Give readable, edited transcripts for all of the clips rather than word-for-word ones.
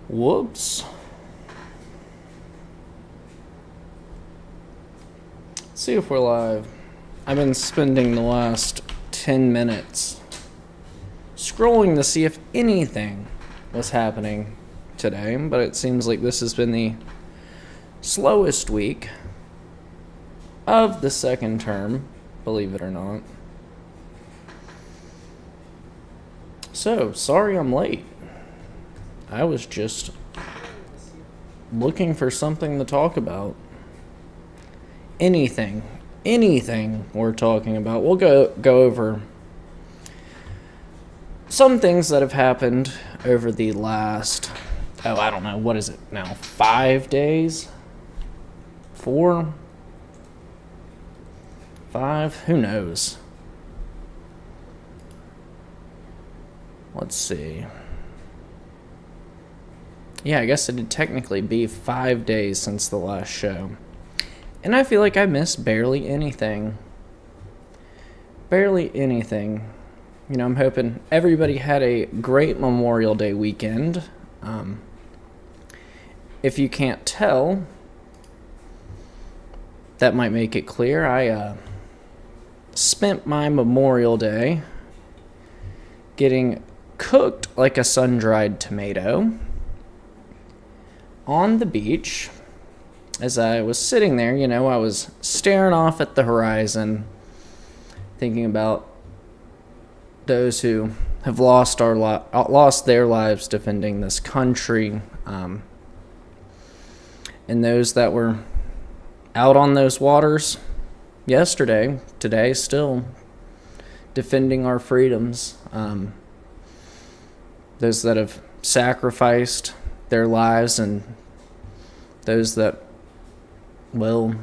Whoops. Let's see if we're live. I've been spending the last 10 minutes scrolling to see if anything was happening today, but it seems like this has been the slowest week of the second term, believe it or not. So, sorry I'm late. I was just looking for something to talk about. Anything we're talking about. We'll go over some things that have happened over the last, I don't know, what is it now? 5 days? 4? 5? Who knows? Let's see. Yeah, I guess it'd technically be 5 days since the last show. And I feel like I missed barely anything. Barely anything. You know, I'm hoping everybody had a great Memorial Day weekend. If you can't tell, that might make it clear. I spent my Memorial Day getting cooked like a sun-dried tomato on the beach. As I was sitting there, you know, I was staring off at the horizon, thinking about those who have lost their lives defending this country, and those that were out on those waters yesterday, today, still defending our freedoms. Those that have sacrificed their lives and those that will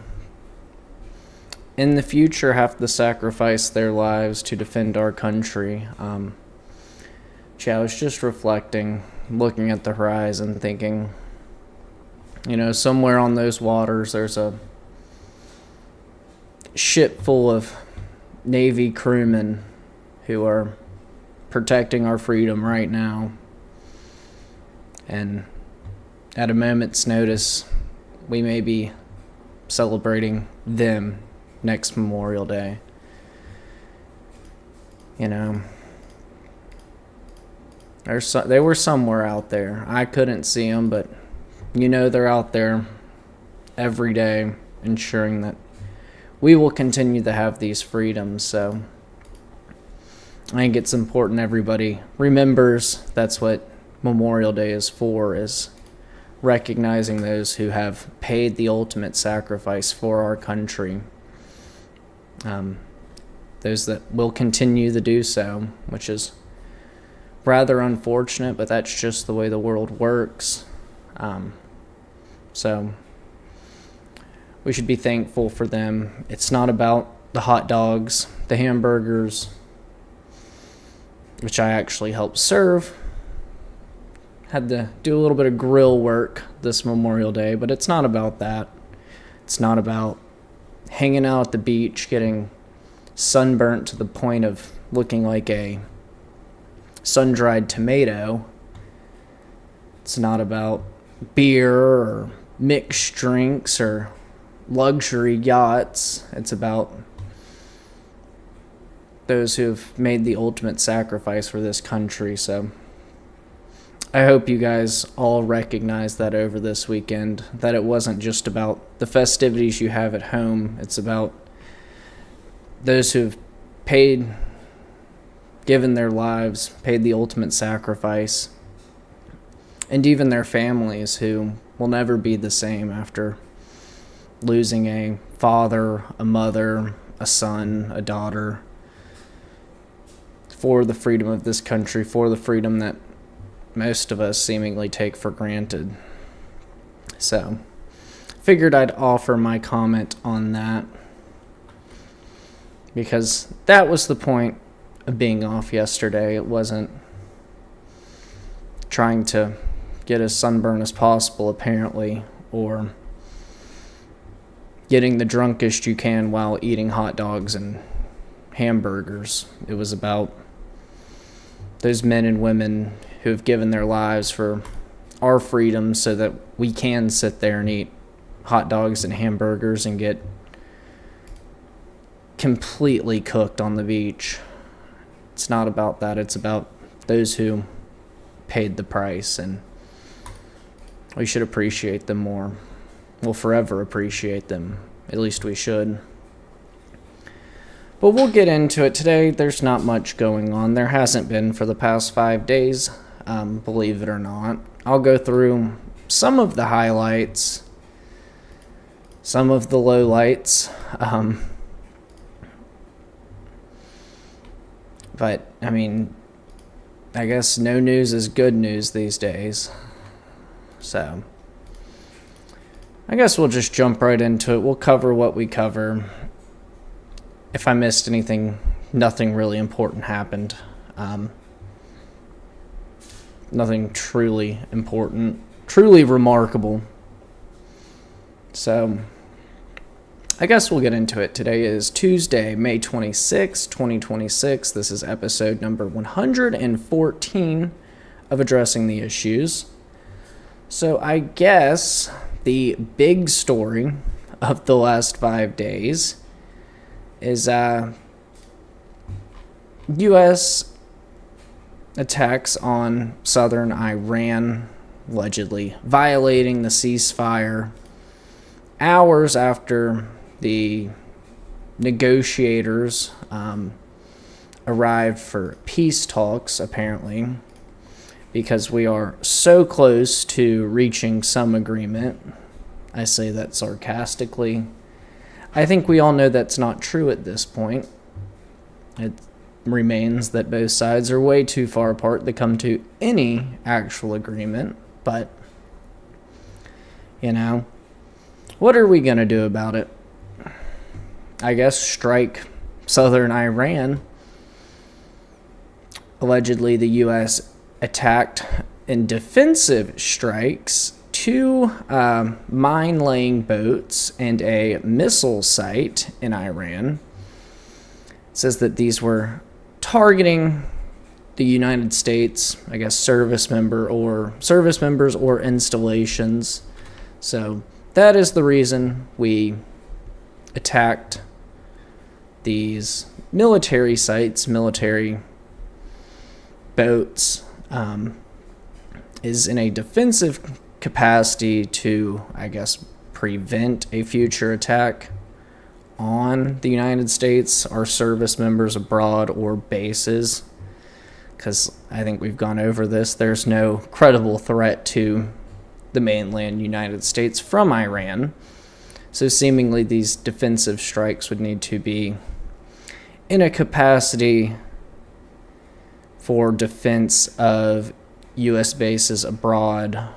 in the future have to sacrifice their lives to defend our country. I was just reflecting, looking at the horizon, thinking, you know, somewhere on those waters there's a ship full of Navy crewmen who are protecting our freedom right now. And at a moment's notice, we may be celebrating them next Memorial Day. You know, they were somewhere out there. I couldn't see them, but you know they're out there every day ensuring that we will continue to have these freedoms. So I think it's important everybody remembers that's what Memorial Day is for, is recognizing those who have paid the ultimate sacrifice for our country. Those that will continue to do so, which is rather unfortunate, but that's just the way the world works. So we should be thankful for them. It's not about the hot dogs, the hamburgers, which I actually helped serve. Had to do a little bit of grill work this Memorial Day, but it's not about that. It's not about hanging out at the beach, getting sunburnt to the point of looking like a sun-dried tomato. It's not about beer or mixed drinks or luxury yachts. It's about those who have made the ultimate sacrifice for this country. So I hope you guys all recognize that over this weekend, that it wasn't just about the festivities you have at home. It's about those who've given their lives, paid the ultimate sacrifice, and even their families who will never be the same after losing a father, a mother, a son, a daughter, for the freedom of this country, for the freedom that most of us seemingly take for granted. So, figured I'd offer my comment on that, because that was the point of being off yesterday. It wasn't trying to get as sunburned as possible, apparently, or getting the drunkest you can while eating hot dogs and hamburgers. It was about those men and women who have given their lives for our freedom so that we can sit there and eat hot dogs and hamburgers and get completely cooked on the beach. It's not about that. It's about those who paid the price, and we should appreciate them more. We'll forever appreciate them. At least we should. But we'll get into it today. There's not much going on. There hasn't been for the past 5 days, believe it or not. I'll go through some of the highlights, some of the lowlights. But, I mean, I guess no news is good news these days. So, I guess we'll just jump right into it. We'll cover what we cover. If I missed anything, nothing really important happened. Nothing truly important, truly remarkable. So, I guess we'll get into it. Today is Tuesday, May 26, 2026. This is episode number 114 of Addressing the Issues. So, I guess the big story of the last 5 days is U.S. attacks on southern Iran, allegedly violating the ceasefire hours after the negotiators arrived for peace talks, apparently, because we are so close to reaching some agreement. I say that sarcastically. I think we all know that's not true at this point. It remains that both sides are way too far apart to come to any actual agreement. But, you know, what are we going to do about it? I guess strike southern Iran. Allegedly, the U.S. attacked in defensive strikes 2 mine-laying boats and a missile site in Iran. It says that these were targeting the United States, I guess, service members or installations. So that is the reason we attacked these military sites, military boats, is in a defensive capacity to, I guess, prevent a future attack on the United States, our service members abroad, or bases. Because I think we've gone over this. There's no credible threat to the mainland United States from Iran. So seemingly these defensive strikes would need to be in a capacity for defense of U.S. bases abroad,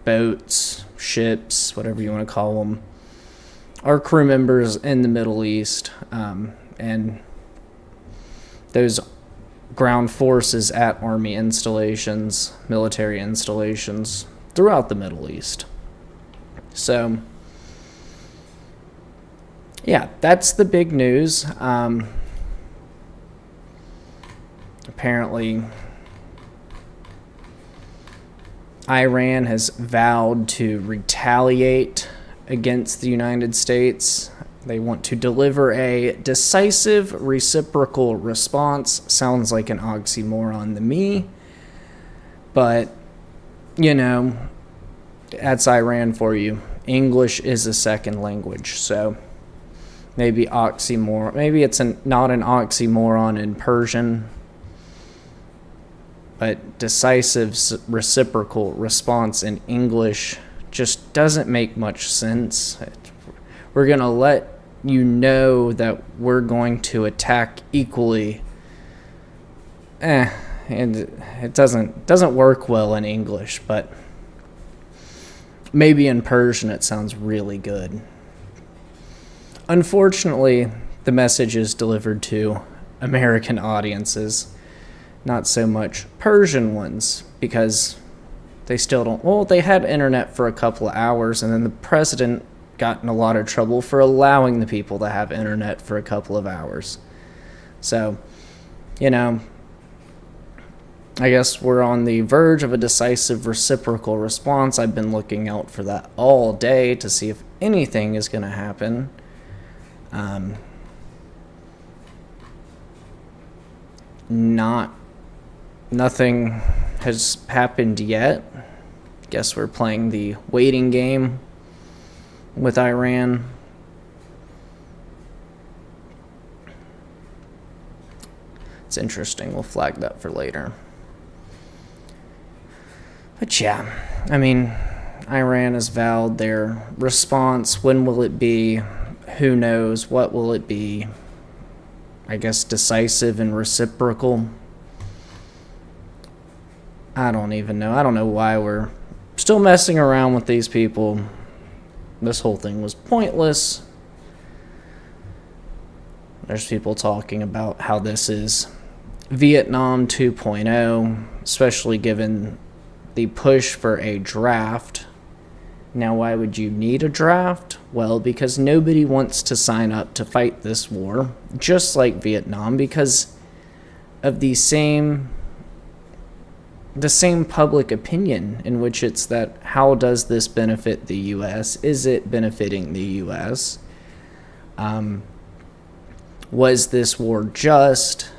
boats, ships, whatever you want to call them, our crew members in the Middle East, and those ground forces at army installations, military installations throughout the Middle East. So, yeah, that's the big news. Apparently, Iran has vowed to retaliate against the United States. They want to deliver a decisive reciprocal response. Sounds like an oxymoron to me. But, you know, that's Iran for you. English is a second language, so maybe oxymoron. Maybe it's not an oxymoron in Persian, but decisive reciprocal response in English just doesn't make much sense. We're going to let you know that we're going to attack equally. And it doesn't work well in English, but maybe in Persian it sounds really good. Unfortunately, the message is delivered to American audiences, not so much Persian ones, because they still don't. Well, they had internet for a couple of hours, and then the president got in a lot of trouble for allowing the people to have internet for a couple of hours. So, you know, I guess we're on the verge of a decisive reciprocal response. I've been looking out for that all day to see if anything is going to happen. Nothing has happened yet. Guess we're playing the waiting game with Iran. It's interesting. We'll flag that for later. But yeah, I mean, Iran has vowed their response. When will it be? Who knows? What will it be? I guess decisive and reciprocal. I don't even know. I don't know why we're still messing around with these people. This whole thing was pointless. There's people talking about how this is Vietnam 2.0, especially given the push for a draft. Now, why would you need a draft? Well, because nobody wants to sign up to fight this war, just like Vietnam, because of the same public opinion in which it's that how does this benefit the U.S.? Is it benefiting the U.S.? Was this war just?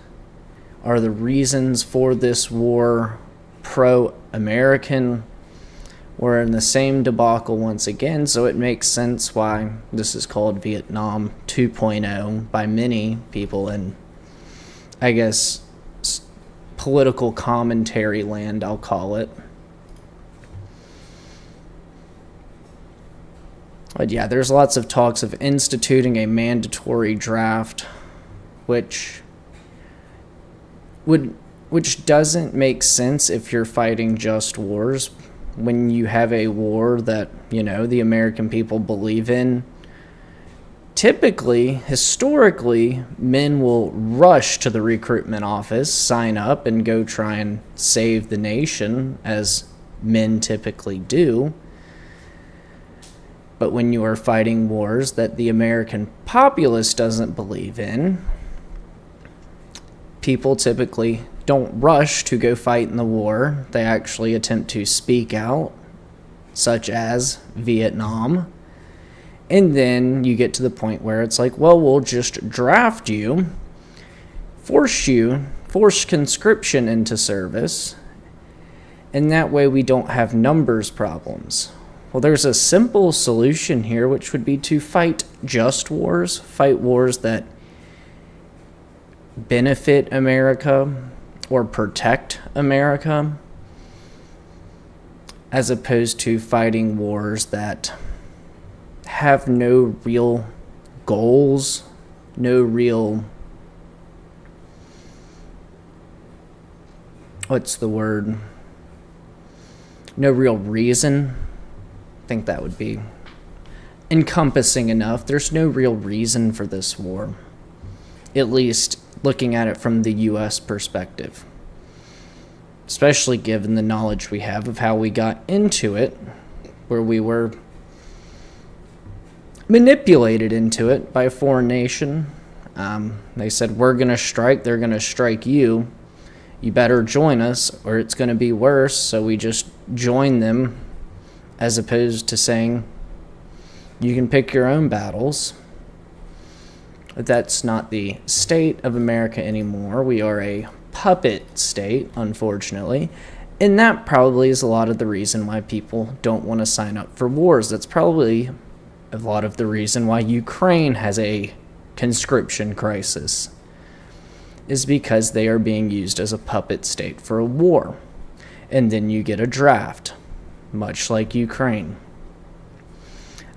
Are the reasons for this war pro-American? We're in the same debacle once again, so it makes sense why this is called Vietnam 2.0 by many people in, I guess, political commentary land, I'll call it. But yeah, there's lots of talks of instituting a mandatory draft, which doesn't make sense if you're fighting just wars. When you have a war that, the American people believe in, typically, historically, men will rush to the recruitment office, sign up, and go try and save the nation, as men typically do. But when you are fighting wars that the American populace doesn't believe in, people typically don't rush to go fight in the war. They actually attempt to speak out, such as Vietnam. And then you get to the point where it's like, well, we'll just draft you, force conscription into service, and that way we don't have numbers problems. Well, there's a simple solution here, which would be to fight just wars, fight wars that benefit America or protect America, as opposed to fighting wars that have no real goals, no real, no real reason. I think that would be encompassing enough. There's no real reason for this war, at least looking at it from the U.S. perspective, especially given the knowledge we have of how we got into it, where we were manipulated into it by a foreign nation. They said, we're going to strike, they're going to strike you. You better join us or it's going to be worse. So we just joined them, as opposed to saying, you can pick your own battles. That's not the state of America anymore. We are a puppet state, unfortunately. And that probably is a lot of the reason why people don't want to sign up for wars. That's probably a lot of the reason why Ukraine has a conscription crisis, is because they are being used as a puppet state for a war. And then you get a draft, much like Ukraine.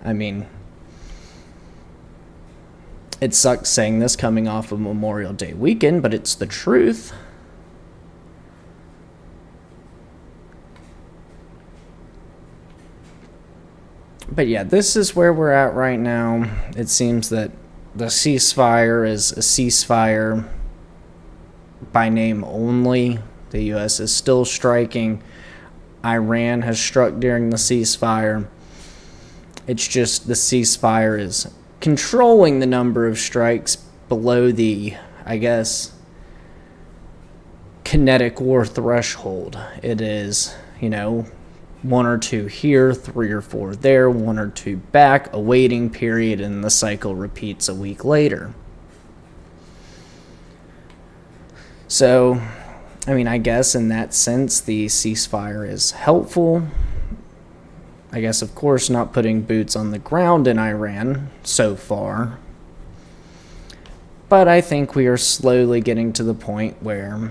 I mean, it sucks saying this coming off of Memorial Day weekend, but it's the truth. But yeah, this is where we're at right now. It seems that the ceasefire is a ceasefire by name only. The U.S. is still striking. Iran has struck during the ceasefire. It's just the ceasefire is controlling the number of strikes below the, I guess, kinetic war threshold. It is, 1 or 2 here, 3 or 4 there, 1 or 2 back, a waiting period, and the cycle repeats a week later. So, I guess in that sense, the ceasefire is helpful. I guess, of course, not putting boots on the ground in Iran so far. But I think we are slowly getting to the point where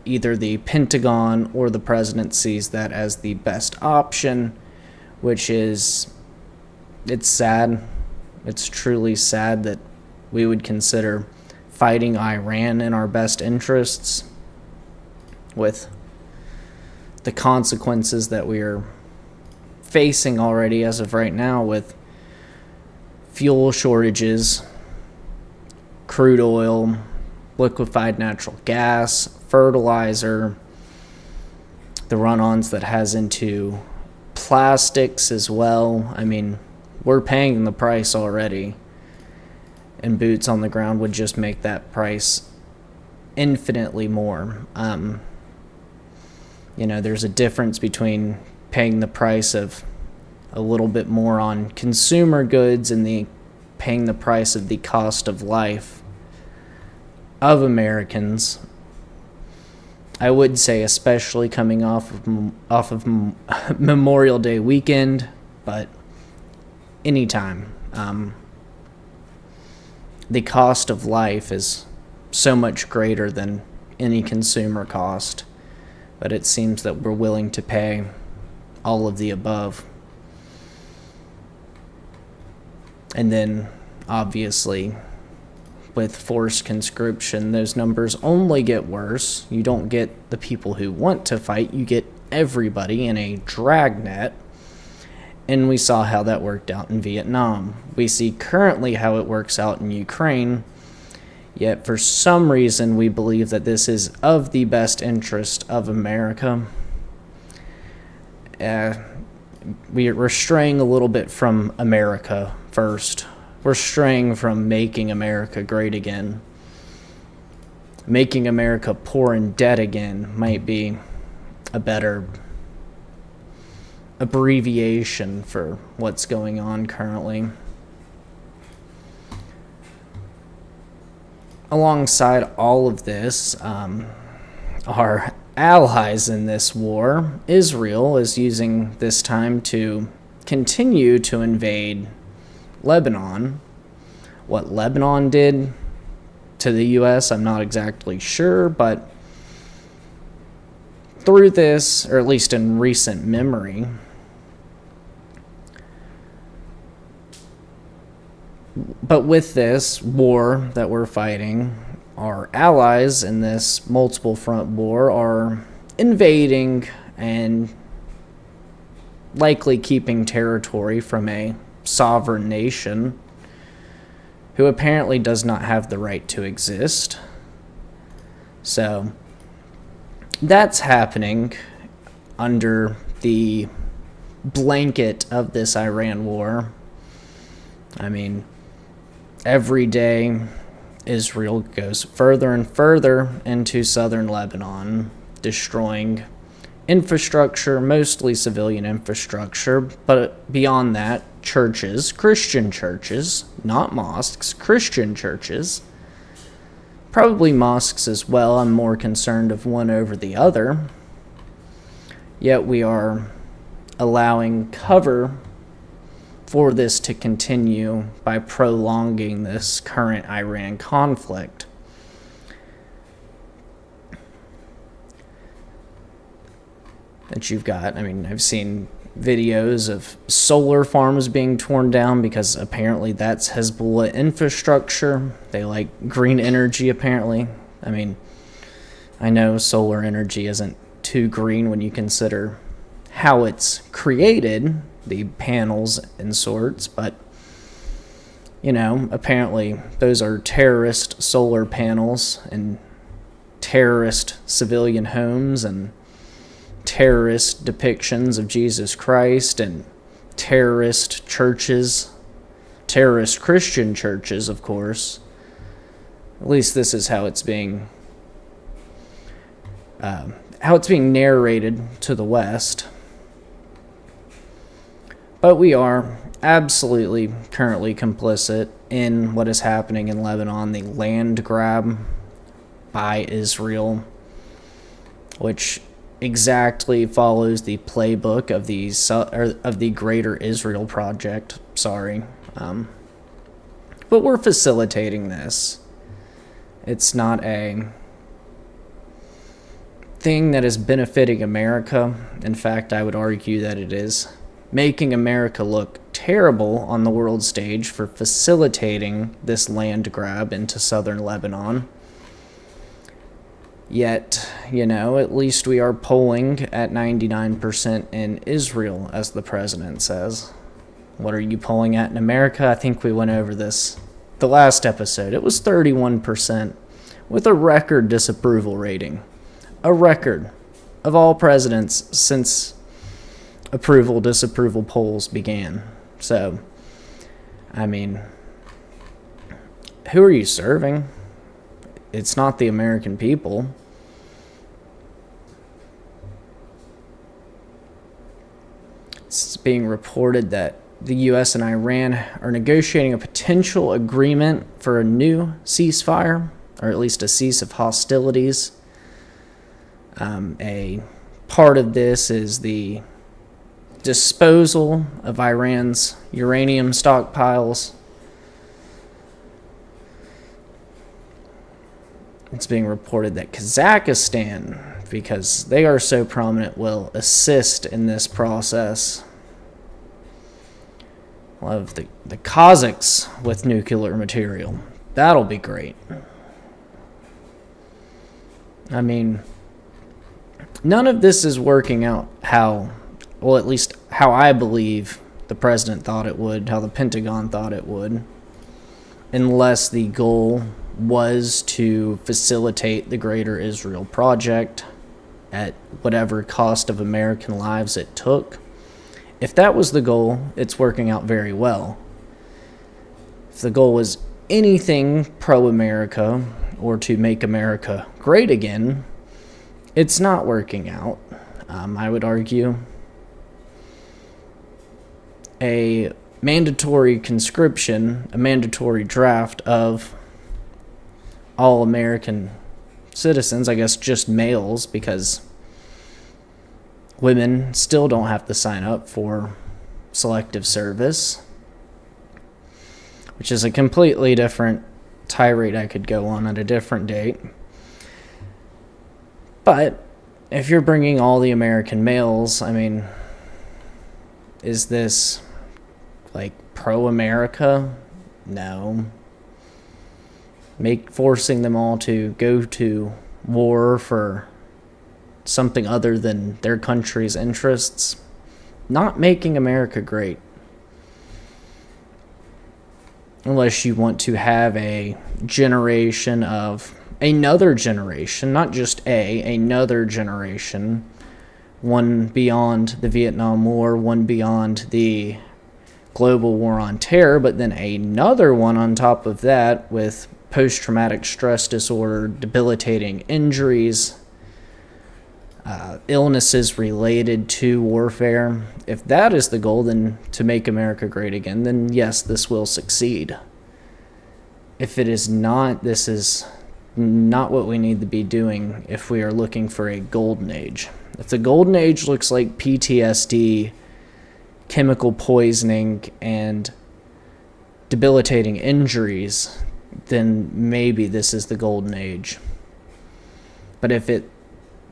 either the Pentagon or the president sees that as the best option, which is, it's sad. It's truly sad that we would consider fighting Iran in our best interests with the consequences that we are facing already as of right now with fuel shortages, crude oil, liquefied natural gas, fertilizer, the run-ons that has into plastics as well. We're paying the price already, and boots on the ground would just make that price infinitely more. There's a difference between paying the price of a little bit more on consumer goods and paying the price of the cost of life of Americans. I would say, especially coming off of Memorial Day weekend, but anytime. The cost of life is so much greater than any consumer cost, but it seems that we're willing to pay all of the above. And then, obviously, with forced conscription, those numbers only get worse. You don't get the people who want to fight. You get everybody in a dragnet. And we saw how that worked out in Vietnam. We see currently how it works out in Ukraine. Yet, for some reason, we believe that this is of the best interest of America. We're straying a little bit from America first. We're straying from making America great again. Making America poor and dead again might be a better abbreviation for what's going on currently. Alongside all of this, our allies in this war, Israel, is using this time to continue to invade Lebanon. What Lebanon did to the U.S., I'm not exactly sure, but through this, or at least in recent memory, but with this war that we're fighting, our allies in this multiple front war are invading and likely keeping territory from a sovereign nation who apparently does not have the right to exist. So that's happening under the blanket of this Iran war. Every day Israel goes further and further into southern Lebanon, destroying infrastructure, mostly civilian infrastructure, but beyond that, churches, Christian churches, not mosques, Christian churches, probably mosques as well. I'm more concerned of one over the other. Yet we are allowing cover for this to continue by prolonging this current Iran conflict. That you've got, I've seen videos of solar farms being torn down because apparently that's Hezbollah infrastructure. They like green energy, apparently. I know solar energy isn't too green when you consider how it's created, the panels and sorts, but apparently those are terrorist solar panels and terrorist civilian homes and terrorist depictions of Jesus Christ and terrorist churches, terrorist Christian churches, of course. At least this is how it's being narrated to the West. But we are absolutely currently complicit in what is happening in Lebanon, the land grab by Israel, which exactly follows the playbook of the Greater Israel Project. But we're facilitating this. It's not a thing that is benefiting America. In fact, I would argue that it is making America look terrible on the world stage for facilitating this land grab into southern Lebanon. Yet, at least we are polling at 99% in Israel, as the president says. What are you polling at in America? I think we went over this the last episode. It was 31% with a record disapproval rating. A record of all presidents since disapproval polls began. So, who are you serving? It's not the American people. It's being reported that the U.S. and Iran are negotiating a potential agreement for a new ceasefire, or at least a cease of hostilities. A part of this is the disposal of Iran's uranium stockpiles. It's being reported that Kazakhstan, because they are so prominent, will assist in this process. We'll have the Kazakhs with nuclear material. That'll be great. None of this is working out at least how I believe the president thought it would, how the Pentagon thought it would, unless the goal was to facilitate the Greater Israel Project at whatever cost of American lives it took. If that was the goal, it's working out very well. If the goal was anything pro-America or to make America great again, it's not working out. I would argue a mandatory conscription, a mandatory draft of all American citizens, I guess just males, because women still don't have to sign up for selective service, which is a completely different tirade I could go on at a different date. But if you're bringing all the American males, is this pro-America? No. Forcing them all to go to war for something other than their country's interests, not making America great. Unless you want to have another generation, not just another generation, one beyond the Vietnam War, one beyond the global war on terror, but then another one on top of that with post-traumatic stress disorder, debilitating injuries, illnesses related to warfare. If that is the goal, then to make America great again, then yes, this will succeed. If it is not, this is not what we need to be doing if we are looking for a golden age. If the golden age looks like PTSD, chemical poisoning, and debilitating injuries, then maybe this is the golden age. But if it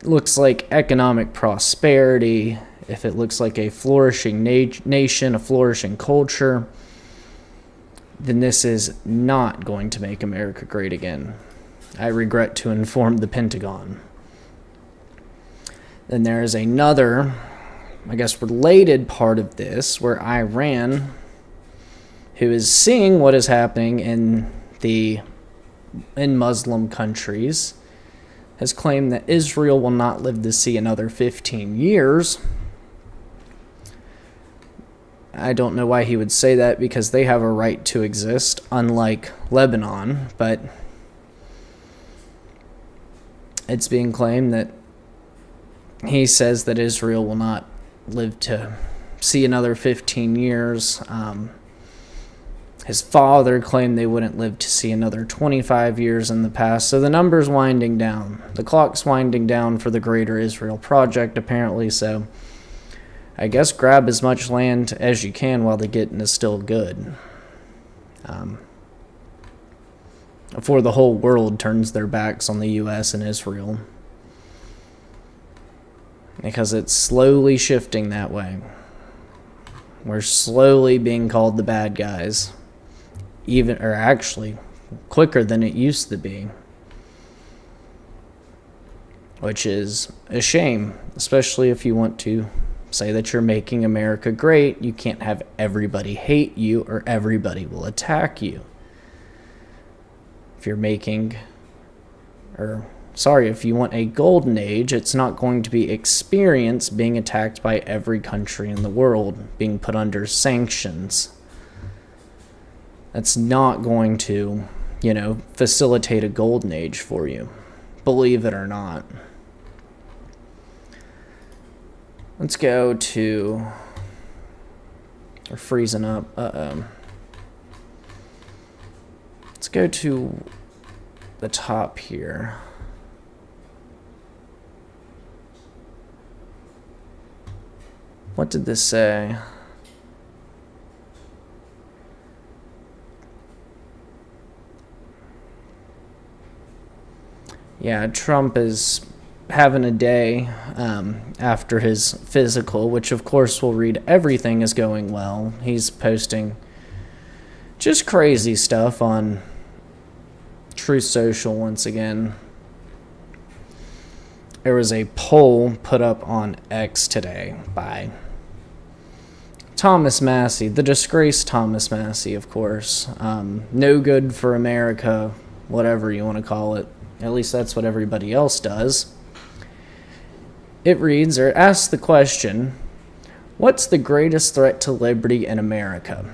looks like economic prosperity, if it looks like a flourishing nation, a flourishing culture, then this is not going to make America great again. I regret to inform the Pentagon. Then there is another, related part of this, where Iran, who is seeing what is happening in Muslim countries, has claimed that Israel will not live to see another 15 years. I don't know why he would say that, because they have a right to exist, unlike Lebanon, but It's being claimed that he says that Israel will not live to see another 15 years. His father claimed they wouldn't live to see another 25 years in the past. So the number's winding down. The clock's winding down for the Greater Israel Project, apparently. So I guess grab as much land as you can while the getting is still good. Before the whole world turns their backs on the U.S. and Israel. Because it's slowly shifting that way. We're slowly being called the bad guys. Actually, quicker than it used to be. Which is a shame, especially if you want to say that you're making America great. You can't have everybody hate you or everybody will attack you. If you want a golden age, it's not going to be experienced being attacked by every country in the world, being put under sanctions. That's not going to, facilitate a golden age for you, believe it or not. Let's go to, we're freezing up, Let's go to the top here. What did this say? Yeah, Trump is having a day after his physical, which of course will read everything is going well. He's posting just crazy stuff on Truth Social once again. There was a poll put up on X today by Thomas Massey, the disgraced Thomas Massey, of course. No good for America, whatever you want to call it. At least that's what everybody else does. It reads, or asks the question, what's the greatest threat to liberty in America?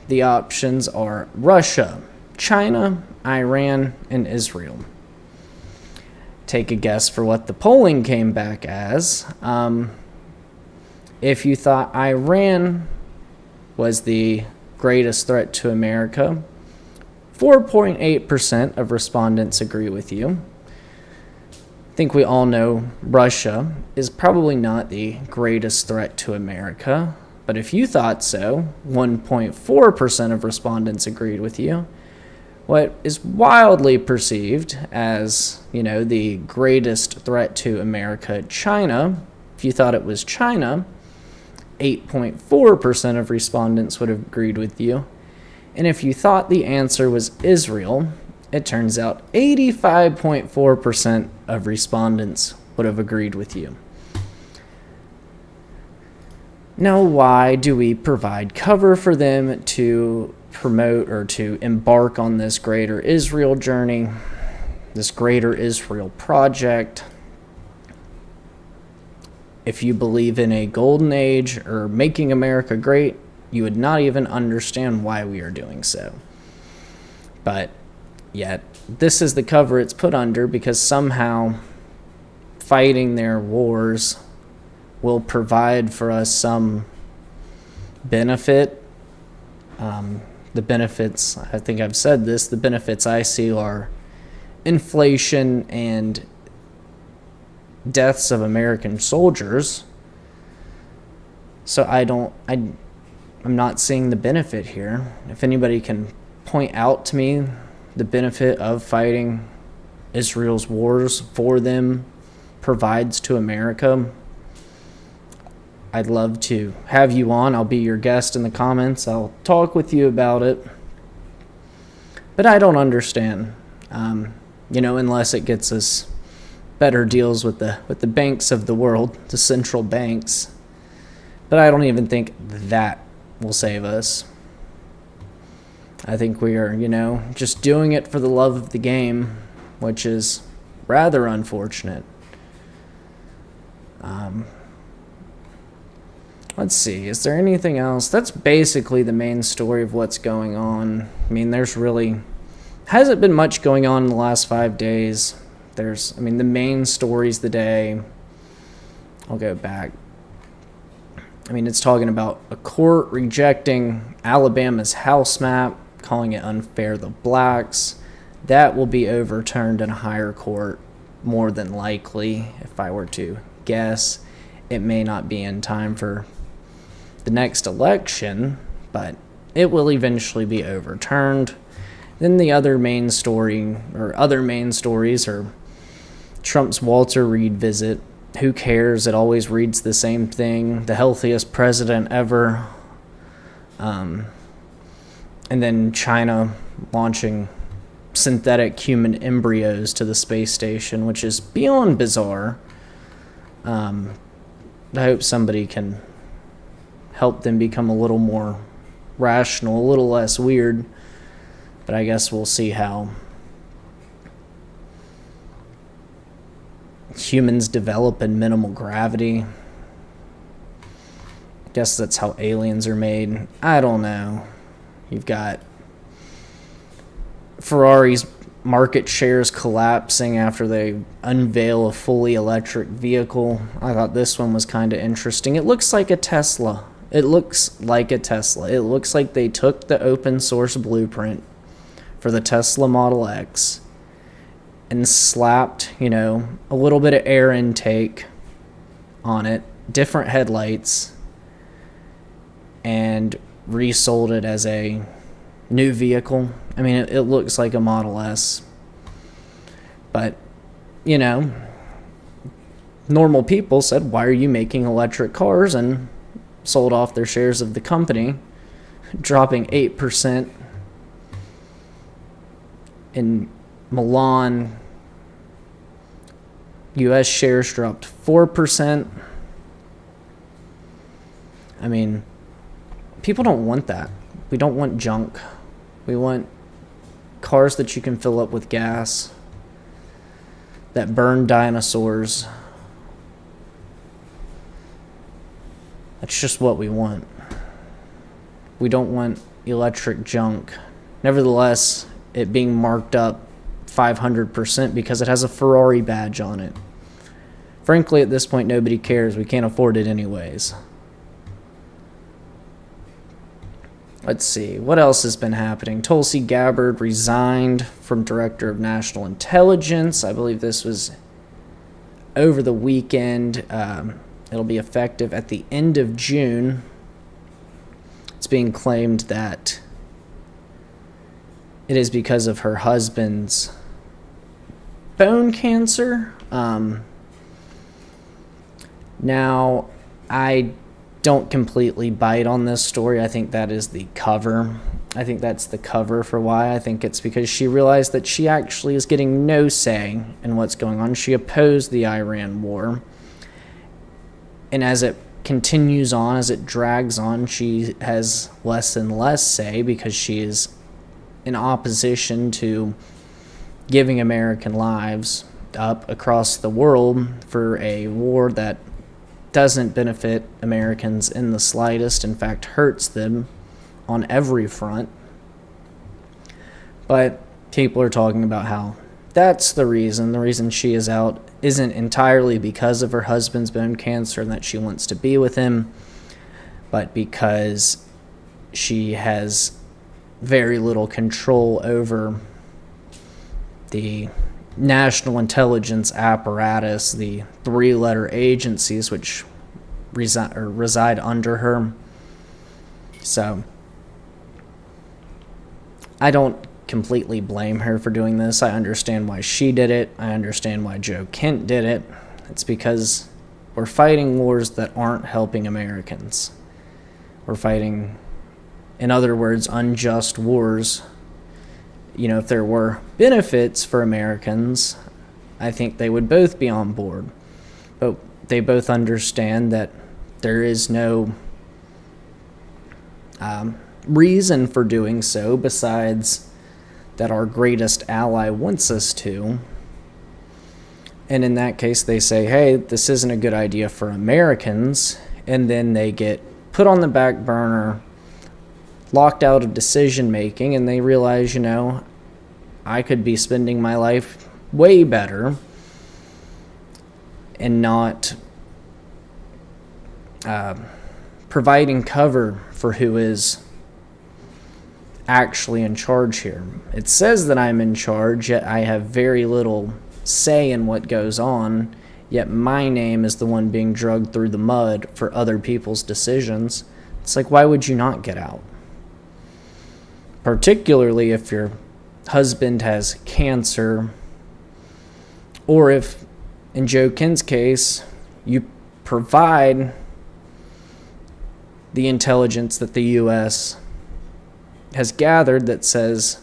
The options are Russia, China, Iran, and Israel. Take a guess for what the polling came back as. If you thought Iran was the greatest threat to America, 4.8% of respondents agree with you. I think we all know Russia is probably not the greatest threat to America, but if you thought so, 1.4% of respondents agreed with you. What is wildly perceived as, the greatest threat to America, China, if you thought it was China, 8.4% of respondents would have agreed with you. And if you thought the answer was Israel, it turns out 85.4% of respondents would have agreed with you. Now, why do we provide cover for them to promote or to embark on this Greater Israel journey, this Greater Israel project? If you believe in a golden age or making America great, you would not even understand why we are doing so. But yet, this is the cover it's put under because somehow fighting their wars will provide for us some benefit. The benefits, I think I've said this, the benefits I see are inflation and deaths of American soldiers. So I'm not seeing the benefit here. If anybody can point out to me the benefit of fighting Israel's wars for them provides to America, I'd love to have you on. I'll be your guest in the comments. I'll talk with you about it. But I don't understand, unless it gets us better deals with the banks of the world, the central banks. But I don't even think that will save us. I think we are, just doing it for the love of the game, which is rather unfortunate. Let's see, is there anything else? That's basically the main story of what's going on. I mean, hasn't been much going on in the last 5 days. The main stories today, I'll go back. It's talking about a court rejecting Alabama's House map, calling it unfair to blacks. That will be overturned in a higher court, more than likely, if I were to guess. It may not be in time for the next election, but it will eventually be overturned. Then the other main stories are Trump's Walter Reed visit. Who cares? It always reads the same thing. The healthiest president ever. And then China launching synthetic human embryos to the space station, which is beyond bizarre. I hope somebody can help them become a little more rational, a little less weird. But I guess we'll see how humans develop in minimal gravity. I guess that's how aliens are made. I don't know. You've got Ferrari's market shares collapsing after they unveil a fully electric vehicle. I thought this one was kind of interesting. It looks like a Tesla. It looks like they took the open source blueprint for the Tesla Model X and slapped, a little bit of air intake on it, different headlights, and resold it as a new vehicle. It looks like a Model S. But, normal people said, why are you making electric cars? And sold off their shares of the company, dropping 8%. In Milan, U.S. shares dropped 4%. People don't want that. We don't want junk. We want cars that you can fill up with gas, that burn dinosaurs. That's just what we want. We don't want electric junk. Nevertheless, it being marked up 500% because it has a Ferrari badge on it. Frankly, at this point, nobody cares. We can't afford it anyways. Let's see. What else has been happening? Tulsi Gabbard resigned from Director of National Intelligence. I believe this was over the weekend. It'll be effective at the end of June. It's being claimed that it is because of her husband's bone cancer. Now, I don't completely bite on this story. I think that is the cover. I think that's the cover for why. I think it's because she realized that she actually is getting no say in what's going on. She opposed the Iran war. And as it continues on, as it drags on, she has less and less say because she is in opposition to giving American lives up across the world for a war that doesn't benefit Americans in the slightest, in fact hurts them on every front. But people are talking about how that's the reason she is out isn't entirely because of her husband's bone cancer and that she wants to be with him, but because she has very little control over the national intelligence apparatus, the three-letter agencies which reside under her. So I don't completely blame her for doing this. I understand why she did it. I understand why Joe Kent did it. It's because we're fighting wars that aren't helping Americans. We're fighting, in other words, unjust wars. If there were benefits for Americans, I think they would both be on board. But they both understand that there is no reason for doing so besides that our greatest ally wants us to. And in that case, they say, hey, this isn't a good idea for Americans. And then they get put on the back burner, locked out of decision making, and they realize, I could be spending my life way better and not providing cover for who is actually in charge here. It says that I'm in charge, yet I have very little say in what goes on, yet my name is the one being dragged through the mud for other people's decisions. It's like, why would you not get out? Particularly if your husband has cancer, or if, in Joe Kinn's case, you provide the intelligence that the U.S. has gathered that says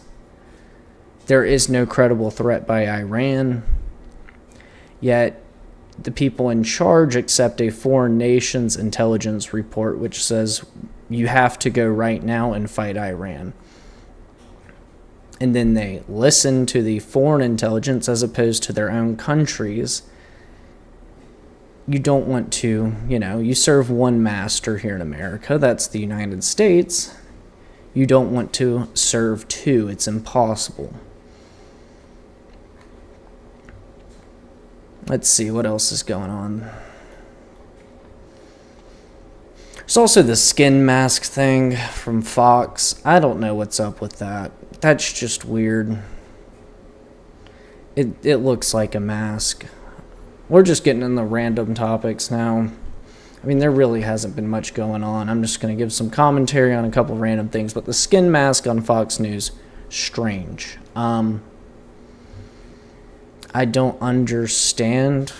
there is no credible threat by Iran, yet the people in charge accept a foreign nation's intelligence report which says you have to go right now and fight Iran. And then they listen to the foreign intelligence as opposed to their own countries. You don't want to, you serve one master here in America, that's the United States. You don't want to serve two, it's impossible. Let's see, what else is going on? There's also the skin mask thing from Fox. I don't know what's up with that. That's just weird. It looks like a mask. We're just getting in the random topics now. I mean, there really hasn't been much going on. I'm just going to give some commentary on a couple random things. But the skin mask on Fox News, strange. I don't understand.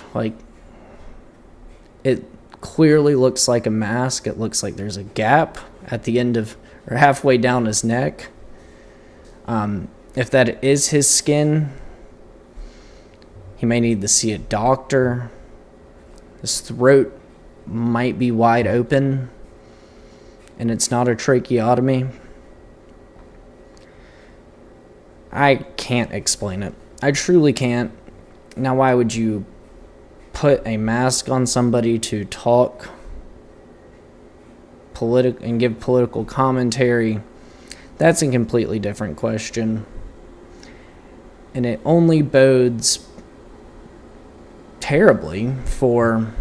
It clearly looks like a mask. It looks like there's a gap at the end of, or halfway down his neck. If that is his skin, he may need to see a doctor. His throat might be wide open, and it's not a tracheotomy. I can't explain it. I truly can't. Now, why would you put a mask on somebody to talk and give political commentary? That's a completely different question. And it only bodes terribly for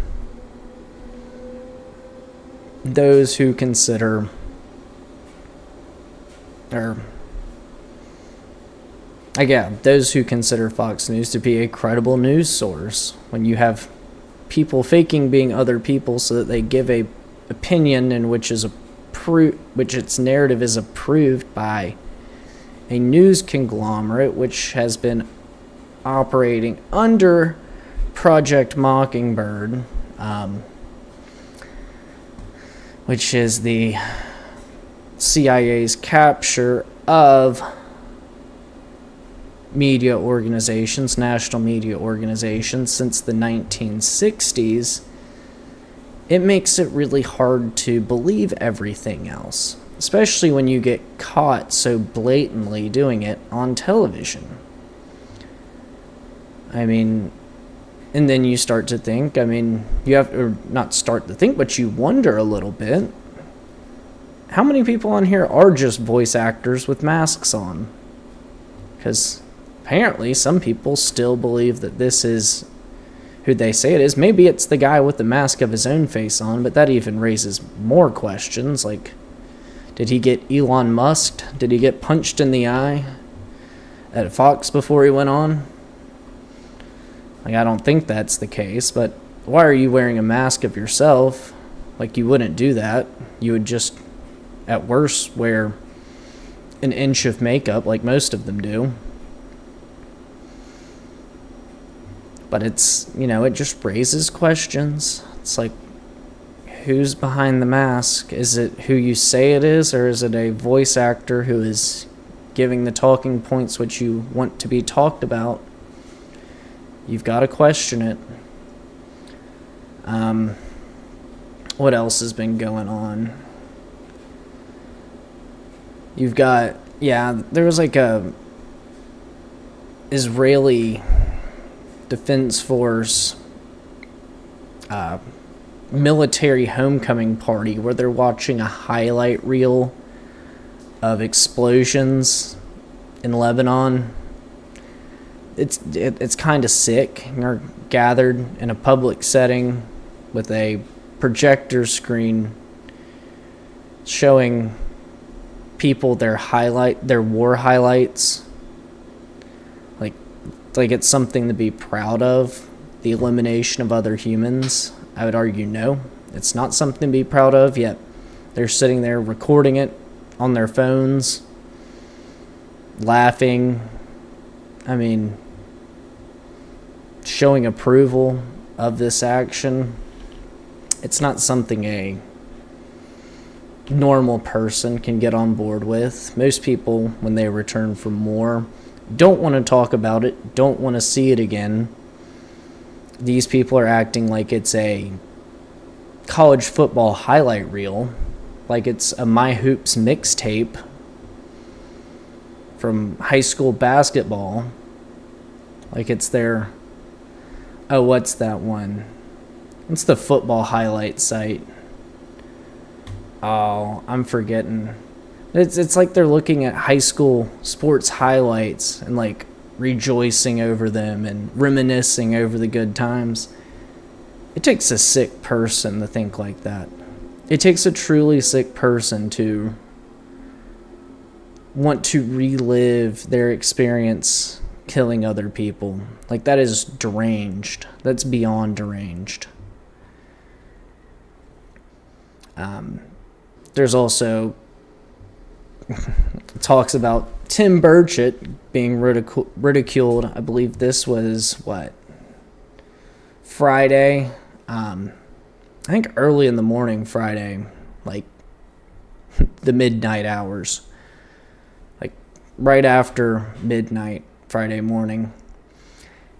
those who consider, those who consider Fox News to be a credible news source. When you have people faking being other people so that they give a opinion in which its narrative is approved by a news conglomerate which has been operating under Project Mockingbird, which is the CIA's capture of media organizations, national media organizations, since the 1960s. It makes it really hard to believe everything else, especially when you get caught so blatantly doing it on television. And then you start to think, not start to think, but you wonder a little bit, how many people on here are just voice actors with masks on? Because apparently some people still believe that this is who they say it is. Maybe it's the guy with the mask of his own face on, but that even raises more questions. Like, did he get Elon Musked? Did he get punched in the eye at Fox before he went on? I don't think that's the case, but why are you wearing a mask of yourself? You wouldn't do that. You would just, at worst, wear an inch of makeup like most of them do. But it's, it just raises questions. It's like, who's behind the mask? Is it who you say it is, or is it a voice actor who is giving the talking points which you want to be talked about? You've got to question it. What else has been going on? You've got, there was a Israeli Defense Force military homecoming party where they're watching a highlight reel of explosions in Lebanon. it's kind of sick. You're gathered in a public setting with a projector screen showing people their war highlights, like it's something to be proud of. The elimination of other humans, I would argue no, it's not something to be proud of. Yet they're sitting there recording it on their phones, laughing. I mean, showing approval of this action. It's not something a normal person can get on board with. Most people, when they return from war, don't want to talk about it, don't want to see it again. These people are acting like it's a college football highlight reel, like it's a My Hoops mixtape from high school basketball, like it's their, oh, what's that one? What's the football highlight site? Oh, I'm forgetting. It's like they're looking at high school sports highlights and like rejoicing over them and reminiscing over the good times. It takes a sick person to think like that. It takes a truly sick person to want to relive their experience killing other people. Like, that is deranged. That's beyond deranged. There's also talks about Tim Burchett being ridiculed. I believe this was, Friday? I think early in the morning Friday, like the midnight hours. Like right after midnight Friday morning,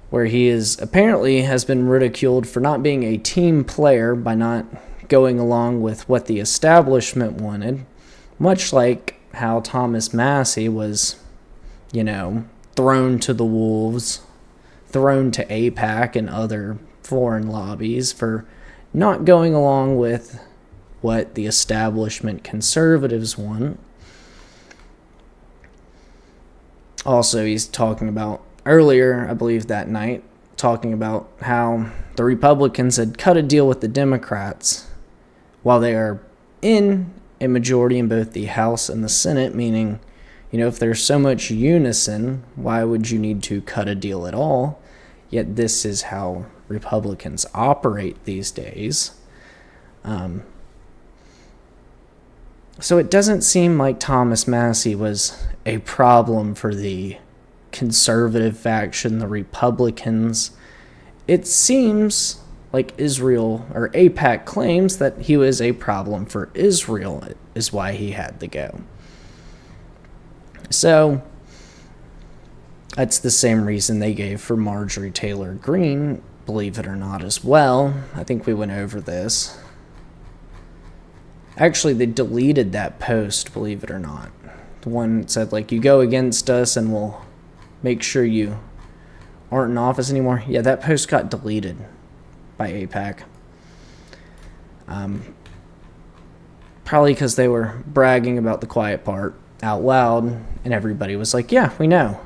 where he apparently has been ridiculed for not being a team player by not going along with what the establishment wanted, much like how Thomas Massey was, thrown to the wolves, thrown to AIPAC and other foreign lobbies for not going along with what the establishment conservatives want. Also, he's talking about earlier, I believe that night, talking about how the Republicans had cut a deal with the Democrats while they are in a majority in both the House and the Senate, meaning, if there's so much unison, why would you need to cut a deal at all? Yet this is how Republicans operate these days. So it doesn't seem like Thomas Massey was a problem for the conservative faction, the Republicans. It seems like Israel, or AIPAC claims that he was a problem for Israel, is why he had to go. So that's the same reason they gave for Marjorie Taylor Greene, believe it or not, as well. I think we went over this. Actually, they deleted that post, believe it or not. The one that said, you go against us and we'll make sure you aren't in office anymore. Yeah, that post got deleted by AIPAC. Probably because they were bragging about the quiet part out loud, and everybody was like, yeah, we know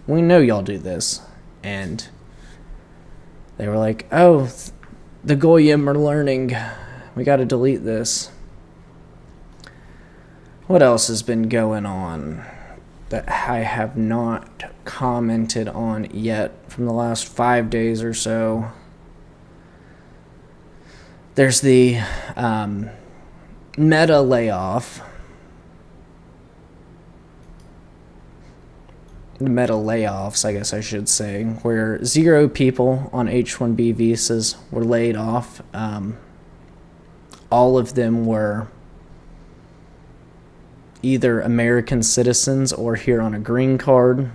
y'all do this. And they were like, oh, the Goyim are learning, we got to delete this. What else has been going on that I have not commented on yet from the last 5 days or so? There's the Meta layoff. The Meta layoffs, I guess I should say, where 0 people on H-1B visas were laid off. All of them were either American citizens or here on a green card.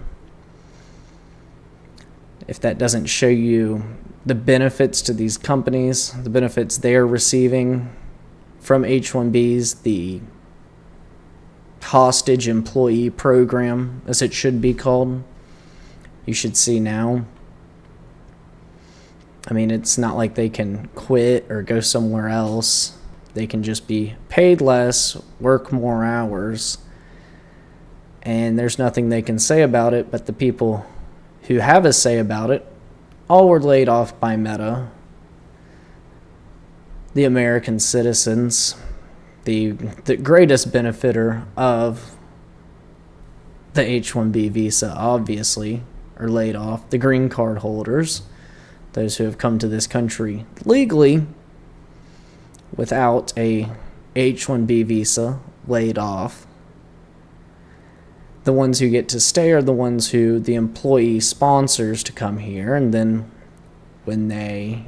If that doesn't show you the benefits to these companies, the benefits they're receiving from H-1Bs, the hostage employee program, as it should be called, you should see now. I mean, it's not like they can quit or go somewhere else. They can just be paid less, work more hours, and there's nothing they can say about it, but the people who have a say about it all were laid off by Meta. The American citizens, the greatest benefiter of the H-1B visa, obviously, are laid off. The green card holders, those who have come to this country legally without a H-1B visa, laid off. The ones who get to stay are the ones who the employee sponsors to come here, and then when they,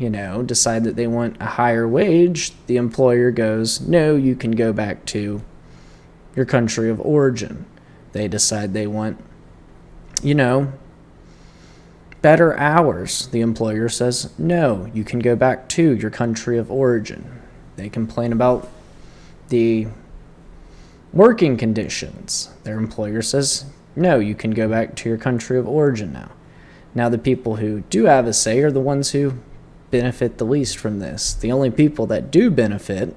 decide that they want a higher wage, the employer goes, no, you can go back to your country of origin. They decide they want, better hours. The employer says, no, you can go back to your country of origin. They complain about the working conditions. Their employer says, no, you can go back to your country of origin now. Now, the people who do have a say are the ones who benefit the least from this. The only people that do benefit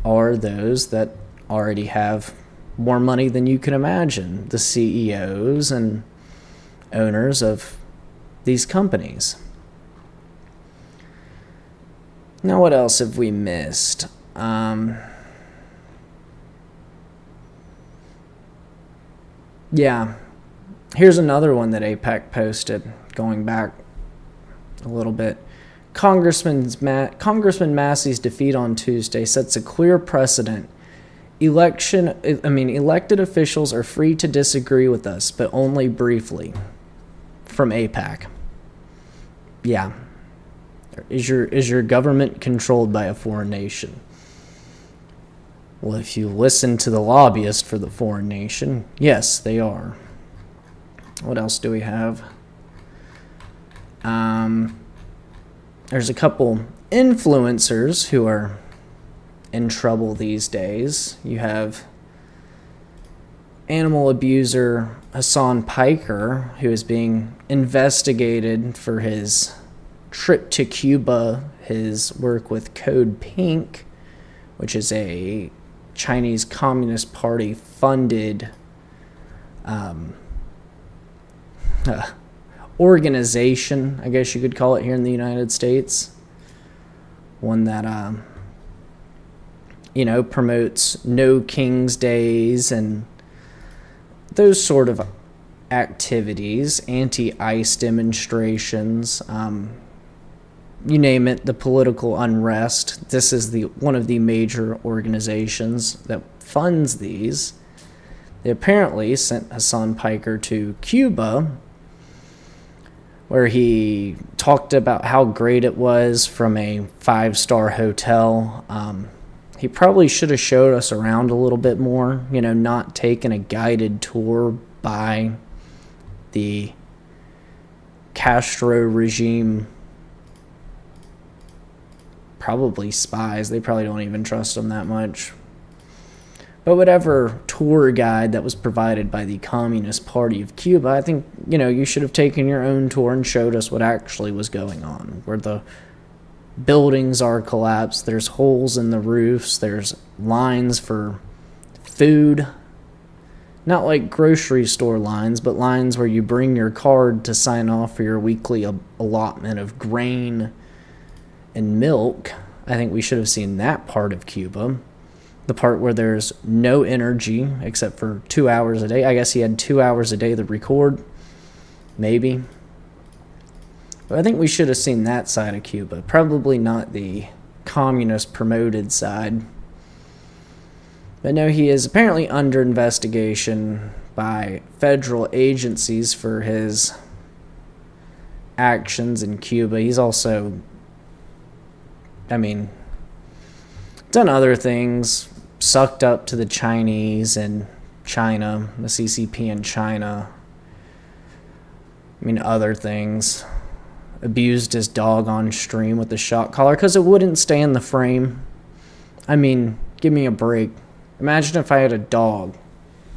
are those that already have more money than you can imagine, the CEOs and owners of these companies. Now, what else have we missed? Yeah. Here's another one that AIPAC posted, going back a little bit. Congressman Massey's defeat on Tuesday sets a clear precedent. Elected officials are free to disagree with us, but only briefly. From AIPAC. Yeah. Is your government controlled by a foreign nation? Well, if you listen to the lobbyist for the foreign nation, yes, they are. What else do we have? There's a couple influencers who are in trouble these days. You have animal abuser Hassan Piker, who is being investigated for his trip to Cuba, his work with Code Pink, which is a Chinese Communist Party funded organization, I guess you could call it, here in the United States. One that, promotes No King's Days and those sort of activities, anti-ICE demonstrations, you name it, the political unrest. This is one of the major organizations that funds these. They apparently sent Hassan Piker to Cuba, where he talked about how great it was from a 5-star hotel. He probably should have showed us around a little bit more, not taken a guided tour by the Castro regime, probably spies. They probably don't even trust him that much. But whatever tour guide that was provided by the Communist Party of Cuba, I think, you should have taken your own tour and showed us what actually was going on, where the buildings are collapsed, there's holes in the roofs, there's lines for food. Not like grocery store lines, but lines where you bring your card to sign off for your weekly allotment of grain and milk. I think we should have seen that part of Cuba. The part where there's no energy except for 2 hours a day. I guess he had 2 hours a day to record. Maybe. But I think we should have seen that side of Cuba. Probably not the communist promoted side. But no, he is apparently under investigation by federal agencies for his actions in Cuba. He's also, done other things, sucked up to the Chinese and China, the CCP in China. Other things. Abused his dog on stream with the shock collar because it wouldn't stay in the frame. Give me a break. Imagine if I had a dog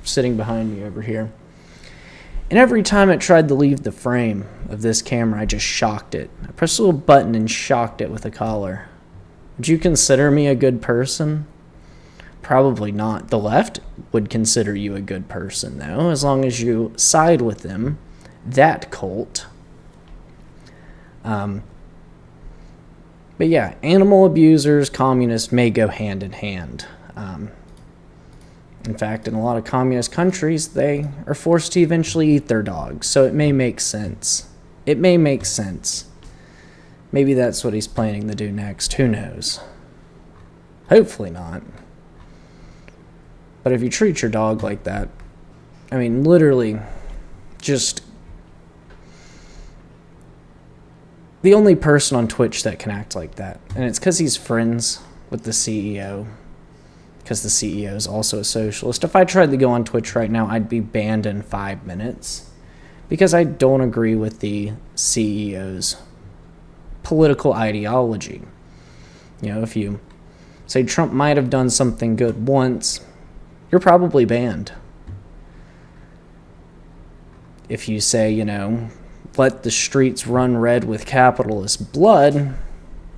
sitting behind me over here. And every time it tried to leave the frame of this camera, I just shocked it. I pressed a little button and shocked it with a collar. Would you consider me a good person? Probably not. The left would consider you a good person, though, as long as you side with them that cult. But yeah, animal abusers, communists may go hand in hand. In fact, in a lot of communist countries, they are forced to eventually eat their dogs, so it may make sense. It may make sense. Maybe that's what he's planning to do next. Who knows? Hopefully not. But if you treat your dog like that, I mean, literally, just... the only person on Twitch that can act like that, and it's because he's friends with the CEO, because the CEO is also a socialist. If I tried to go on Twitch right now, I'd be banned in 5 minutes, because I don't agree with the CEO's political ideology. You know, if you say Trump might have done something good once, you're probably banned. If you say, you know, let the streets run red with capitalist blood,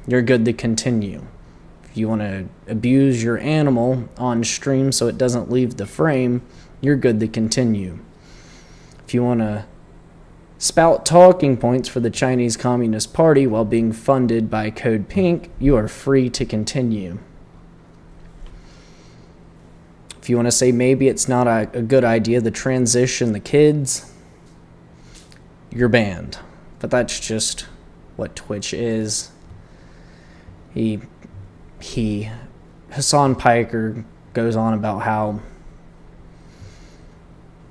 you're good to continue. If you want to abuse your animal on stream so it doesn't leave the frame, you're good to continue. If you want to spout talking points for the Chinese Communist Party while being funded by Code Pink, you are free to continue. If you want to say maybe it's not a good idea to transition the kids, you're banned. But that's just what Twitch is. Hassan Piker goes on about how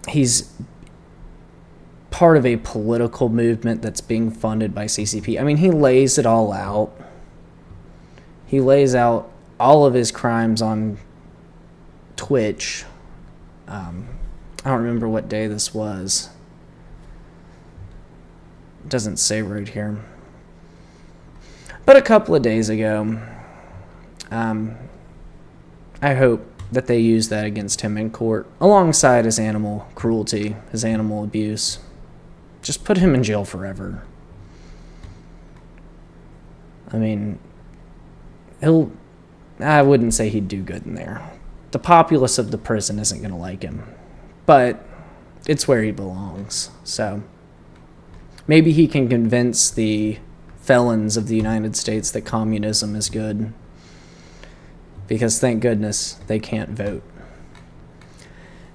he's part of a political movement that's being funded by CCP. I mean, he lays it all out. He lays out all of his crimes on Twitch. I don't remember what day this was. It doesn't say right here. But a couple of days ago, I hope that they use that against him in court, alongside his animal cruelty, his animal abuse. Just put him in jail forever. I mean, I wouldn't say he'd do good in there. The populace of the prison isn't going to like him, but it's where he belongs. So maybe he can convince the felons of the United States that communism is good, because thank goodness they can't vote.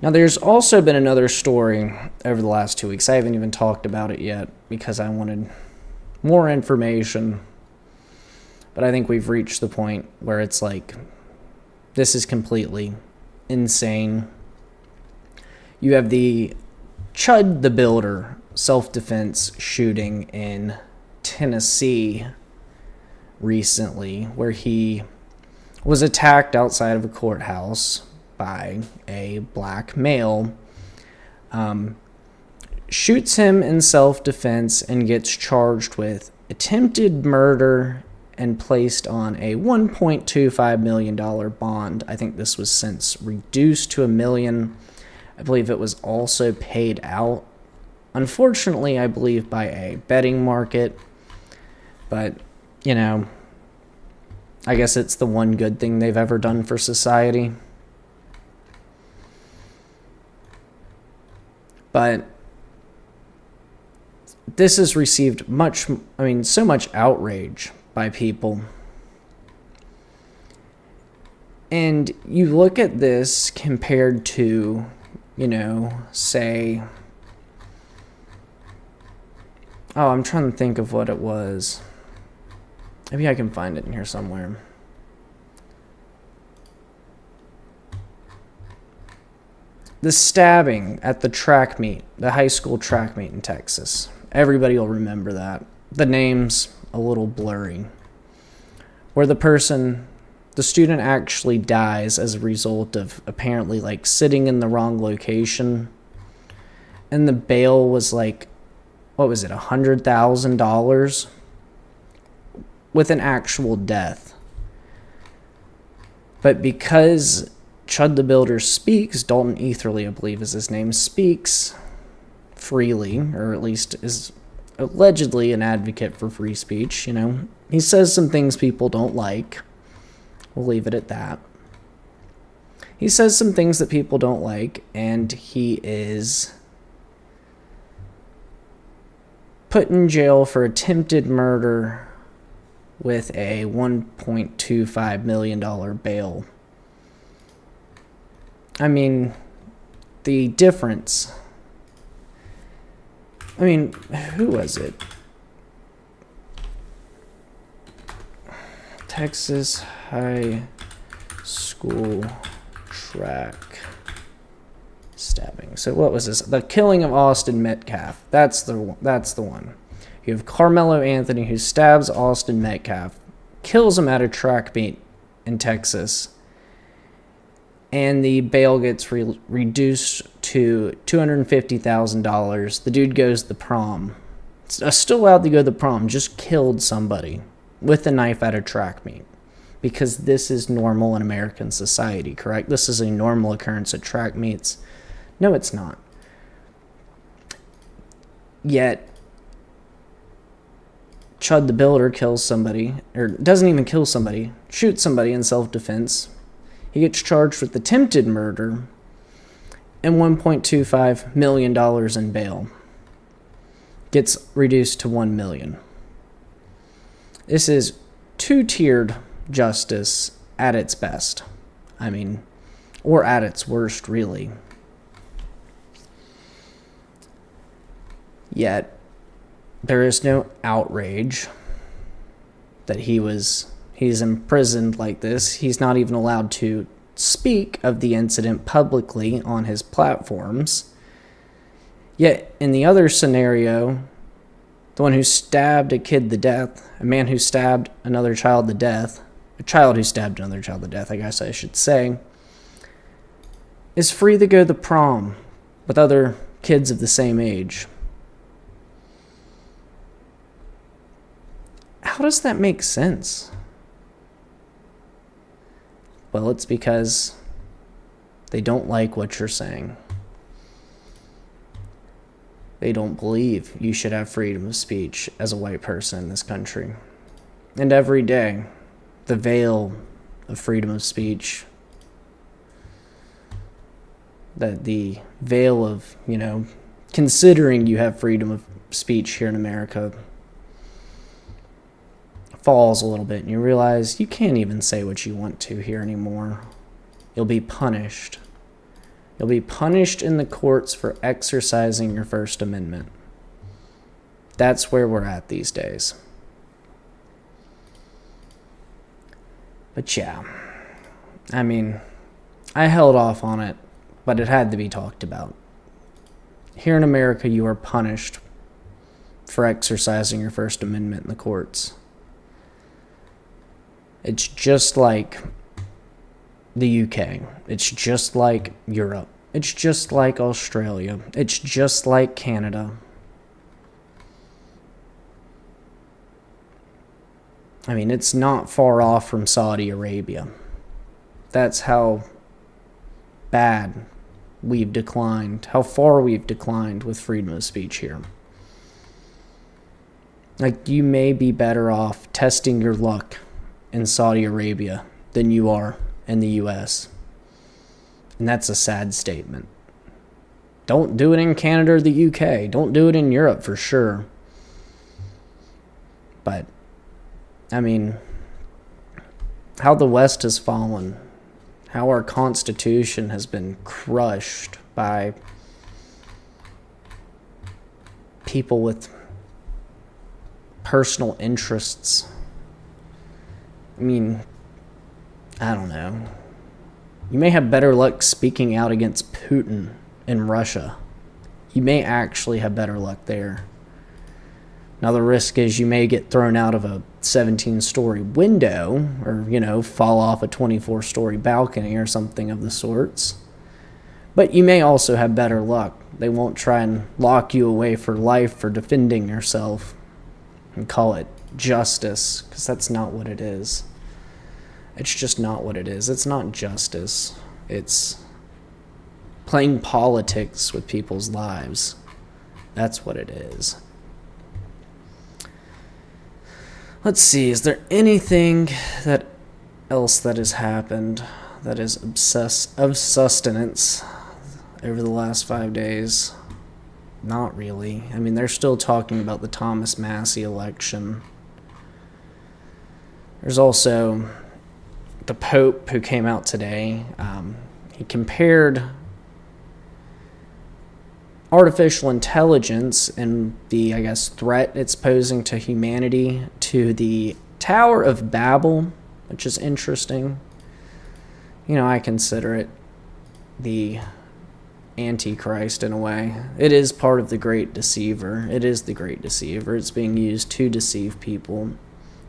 Now, there's also been another story over the last 2 weeks. I haven't even talked about it yet because I wanted more information, but I think we've reached the point where it's like, this is completely insane. You have the Chud the Builder self-defense shooting in Tennessee recently, where he was attacked outside of a courthouse by a black male, shoots him in self-defense and gets charged with attempted murder and placed on a $1.25 million bond. I think this was since reduced to $1 million. I believe it was also paid out, unfortunately, I believe, by a betting market. But, you know, I guess it's the one good thing they've ever done for society. But this has received so much outrage by people. And you look at this compared to, you know, say, I'm trying to think of what it was. Maybe I can find it in here somewhere. The stabbing at the track meet, the high school track meet in Texas. Everybody will remember that. The name's a little blurry. Where the student actually dies as a result of apparently like sitting in the wrong location. And the bail was like, what was it, $100,000? With an actual death. But because Chud the Builder speaks, Dalton Etherly, I believe is his name, speaks freely, or at least is allegedly an advocate for free speech, you know. He says some things people don't like. We'll leave it at that. He says some things that people don't like, and he is put in jail for attempted murder with a $1.25 million bail. I mean, the difference. I mean, who was it? Texas high school track stabbing. So what was this? The killing of Austin Metcalf. That's the one. You have Carmelo Anthony, who stabs Austin Metcalf, kills him at a track meet in Texas, and the bail gets reduced to $250,000. The dude goes to the prom. Still allowed to go to the prom. Just killed somebody with a knife at a track meet. Because this is normal in American society, correct? This is a normal occurrence at track meets. No, it's not. Yet, Chud the Builder kills somebody, or doesn't even kill somebody, shoots somebody in self-defense. He gets charged with attempted murder and $1.25 million in bail. Gets reduced to $1 million. This is two-tiered justice at its best. I mean, or at its worst, really. Yet, there is no outrage that he's imprisoned like this. He's not even allowed to speak of the incident publicly on his platforms. Yet, in the other scenario, the one who stabbed a kid to death, a man who stabbed another child to death, a child who stabbed another child to death, I guess I should say, is free to go to the prom with other kids of the same age. How does that make sense? Well, it's because they don't like what you're saying. They don't believe you should have freedom of speech as a white person in this country. And every day, the veil of freedom of speech, that the veil of, considering you have freedom of speech here in America falls a little bit, and you realize you can't even say what you want to here anymore. You'll be punished. You'll be punished in the courts for exercising your First Amendment. That's where we're at these days. But yeah, I mean, I held off on it, but it had to be talked about. Here in America, you are punished for exercising your First Amendment in the courts. It's just like the UK. It's just like Europe. It's just like Australia. It's just like Canada. I mean, it's not far off from Saudi Arabia. That's how bad we've declined, how far we've declined with freedom of speech here. Like, you may be better off testing your luck in Saudi Arabia than you are in the US. And that's a sad statement. Don't do it in Canada or the UK. Don't do it in Europe for sure. But, I mean, how the West has fallen, how our Constitution has been crushed by people with personal interests. I mean, I don't know. You may have better luck speaking out against Putin in Russia. You may actually have better luck there. Now, the risk is you may get thrown out of a 17-story window or, fall off a 24-story balcony or something of the sorts. But you may also have better luck. They won't try and lock you away for life for defending yourself and call it justice, because that's not what it is. It's just not what it is. It's not justice. It's playing politics with people's lives. That's what it is. Let's see, is there anything else that has happened that is of sustenance over the last 5 days? Not really. I mean, they're still talking about the Thomas Massey election. There's also the Pope who came out today. He compared artificial intelligence and the, threat it's posing to humanity to the Tower of Babel, which is interesting. I consider it the Antichrist in a way. It is part of the Great Deceiver. It is the Great Deceiver. It's being used to deceive people,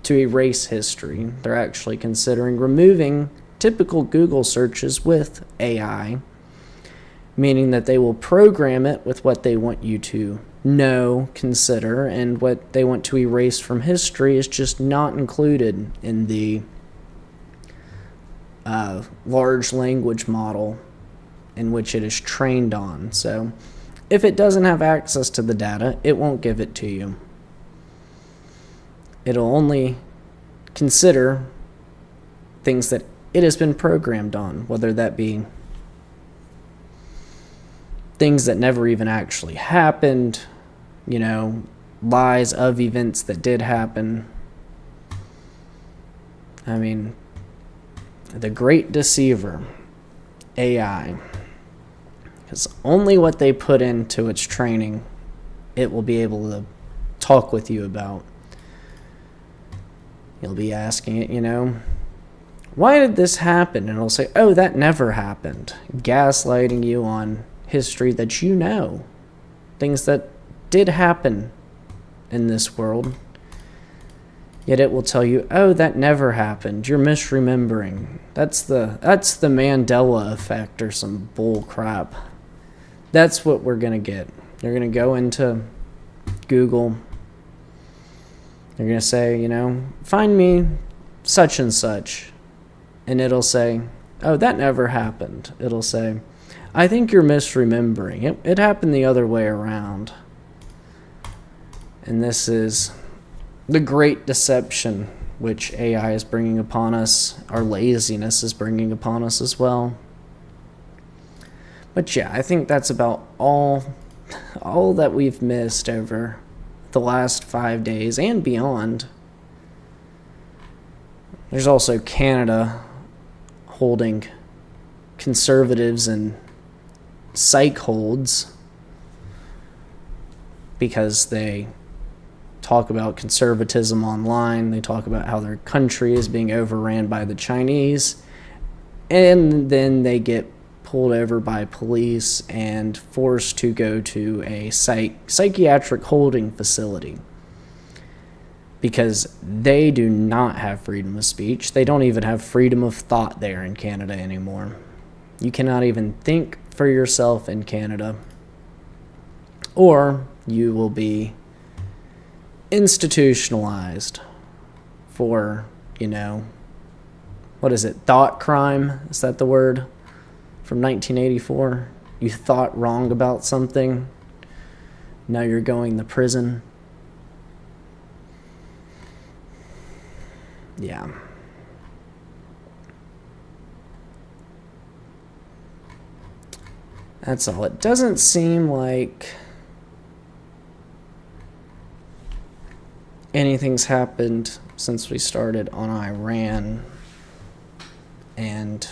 to erase history. They're actually considering removing typical Google searches with AI, meaning that they will program it with what they want you to know, consider, and what they want to erase from history is just not included in the large language model in which it is trained on. So if it doesn't have access to the data, it won't give it to you. It'll only consider things that it has been programmed on, whether that be things that never even actually happened, lies of events that did happen. I mean, the Great Deceiver, AI, because only what they put into its training, it will be able to talk with you about. You'll be asking it, why did this happen? And it'll say, oh, that never happened. Gaslighting you on history that you know. Things that did happen in this world. Yet it will tell you, oh, that never happened. You're misremembering. That's the Mandela effect or some bull crap. That's what we're going to get. You're going to go into Google. You're going to say, find me such and such. And it'll say, oh, that never happened. It'll say, I think you're misremembering. It happened the other way around. And this is the great deception which AI is bringing upon us. Our laziness is bringing upon us as well. But yeah, I think that's about all that we've missed over the last 5 days and beyond. There's also Canada holding conservatives and psych holds because they talk about conservatism online. They talk about how their country is being overran by the Chinese, and then they get pulled over by police and forced to go to a psychiatric holding facility because they do not have freedom of speech. They don't even have freedom of thought there in Canada anymore. You cannot even think for yourself in Canada, or you will be institutionalized for, what is it, thought crime? Is that the word? From 1984? You thought wrong about something. Now you're going to prison. Yeah. That's all. It doesn't seem like anything's happened since we started on Iran and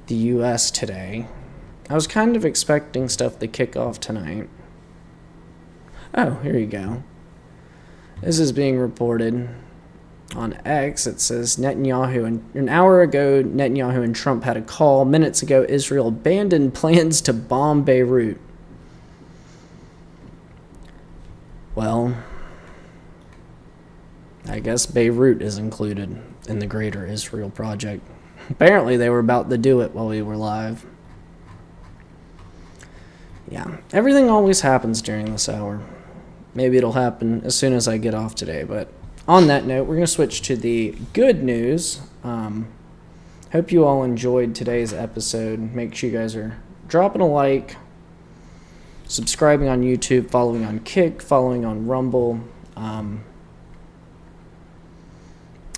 the U.S. today. I was kind of expecting stuff to kick off tonight. Oh, here you go. This is being reported on X. It says Netanyahu, and an hour ago, Netanyahu and Trump had a call. Minutes ago, Israel abandoned plans to bomb Beirut. Well, I guess Beirut is included in the Greater Israel Project. Apparently, they were about to do it while we were live. Yeah, everything always happens during this hour. Maybe it'll happen as soon as I get off today, but on that note, we're going to switch to the good news. Hope you all enjoyed today's episode. Make sure you guys are dropping a like, subscribing on YouTube, following on Kick, following on Rumble,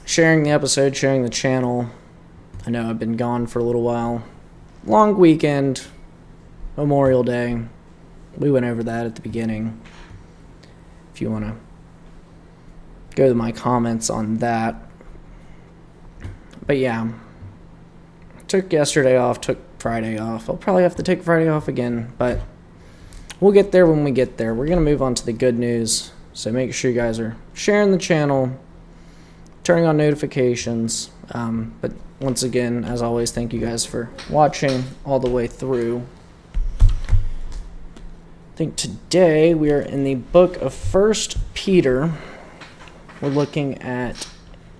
sharing the episode, sharing the channel. I know I've been gone for a little while. Long weekend, Memorial Day. We went over that at the beginning. If you want to go to my comments on that. But yeah, took yesterday off, took Friday off. I'll probably have to take Friday off again, but we'll get there when we get there. We're going to move on to the good news. So make sure you guys are sharing the channel, turning on notifications. But once again, as always, thank you guys for watching all the way through. I think today we are in the book of 1 Peter. We're looking at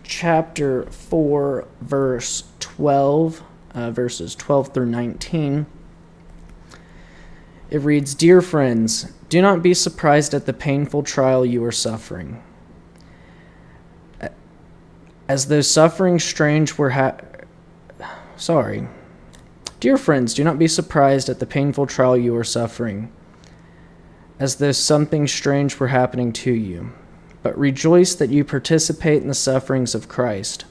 chapter 4, verse 12, verses 12 through 19. It reads, "Dear friends, do not be surprised at the painful trial you are suffering. As though something strange were Dear friends, do not be surprised at the painful trial you are suffering, as though something strange were happening to you. But rejoice that you participate in the sufferings of Christ,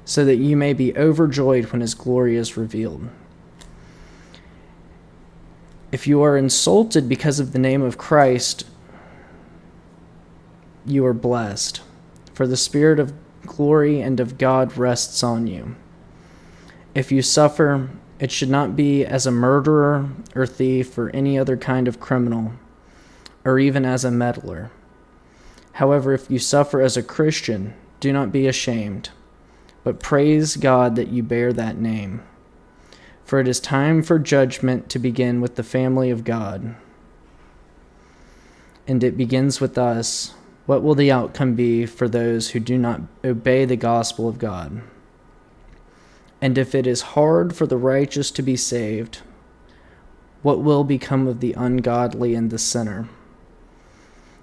so that you may be overjoyed when his glory is revealed. If you are insulted because of the name of Christ, you are blessed, for the Spirit of glory and of God rests on you. If you suffer, it should not be as a murderer or thief or any other kind of criminal, or even as a meddler. However, if you suffer as a Christian, do not be ashamed, but praise God that you bear that name. For it is time for judgment to begin with the family of God. And it begins with us. What will the outcome be for those who do not obey the gospel of God? And if it is hard for the righteous to be saved, what will become of the ungodly and the sinner?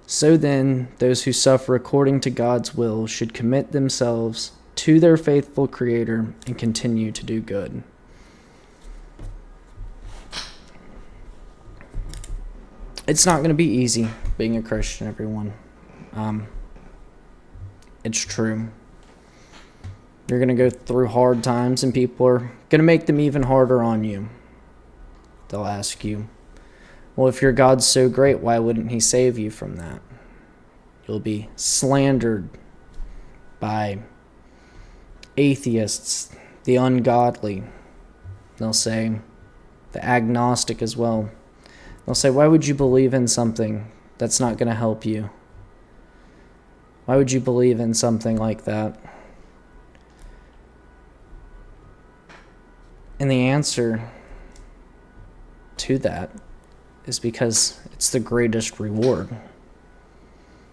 So then, those who suffer according to God's will should commit themselves to their faithful Creator and continue to do good." It's not going to be easy being a Christian, everyone. It's true. You're going to go through hard times, and people are going to make them even harder on you. They'll ask you, well, if your God's so great, why wouldn't he save you from that? You'll be slandered by atheists, the ungodly. They'll say, the agnostic as well. They'll say, why would you believe in something that's not going to help you? Why would you believe in something like that? And the answer to that is because it's the greatest reward.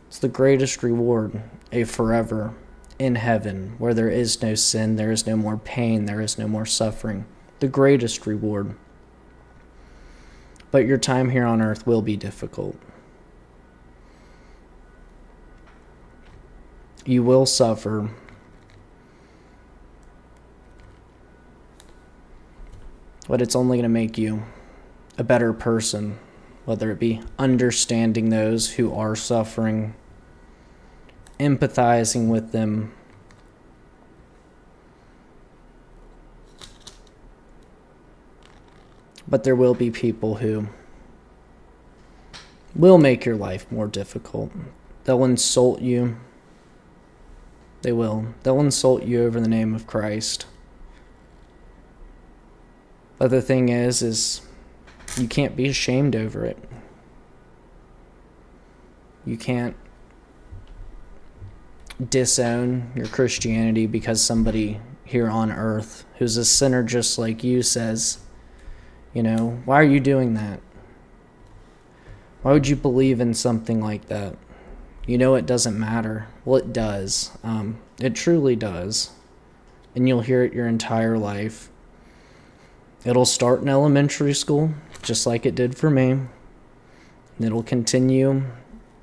It's the greatest reward, a forever in heaven, where there is no sin, there is no more pain, there is no more suffering. The greatest reward. But your time here on earth will be difficult. You will suffer. But it's only going to make you a better person, whether it be understanding those who are suffering, empathizing with them, but there will be people who will make your life more difficult. They'll insult you. They will. They'll insult you over the name of Christ. But the thing is you can't be ashamed over it. You can't disown your Christianity because somebody here on earth who's a sinner just like you says, why are you doing that? Why would you believe in something like that? It doesn't matter. Well, it does. It truly does. And you'll hear it your entire life. It'll start in elementary school, just like it did for me. And it'll continue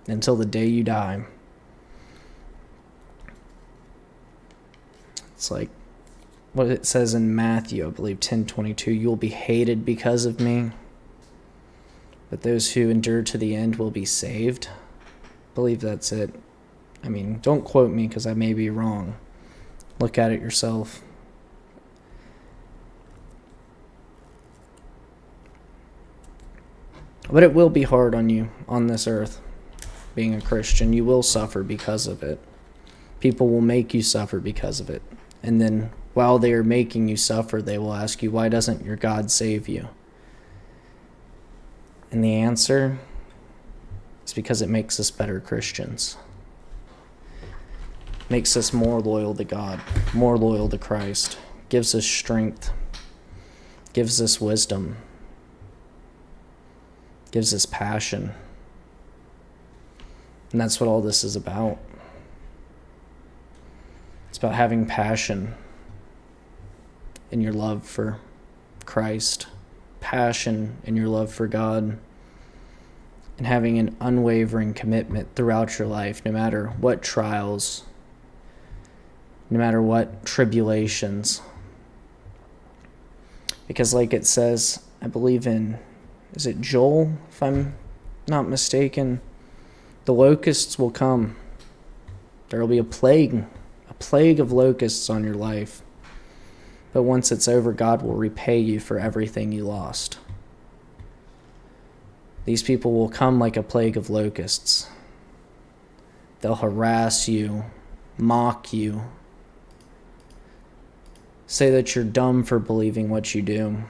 until the day you die. It's like what it says in Matthew, I believe 10:22, "You'll be hated because of me, but those who endure to the end will be saved." I believe that's it. Don't quote me because I may be wrong. Look at it yourself. But it will be hard on you on this earth, being a Christian. You will suffer because of it. People will make you suffer because of it. And then while they are making you suffer, they will ask you, why doesn't your God save you? And the answer is because it makes us better Christians. Makes us more loyal to God, more loyal to Christ, gives us strength, gives us wisdom, gives us passion. And that's what all this is about. It's about having passion in your love for Christ, passion in your love for God, and having an unwavering commitment throughout your life, no matter what trials, no matter what tribulations. Because like it says, I believe in, is it Joel, if I'm not mistaken, the locusts will come. There will be a plague of locusts on your life. But once it's over, God will repay you for everything you lost. These people will come like a plague of locusts. They'll harass you, mock you, say that you're dumb for believing what you do.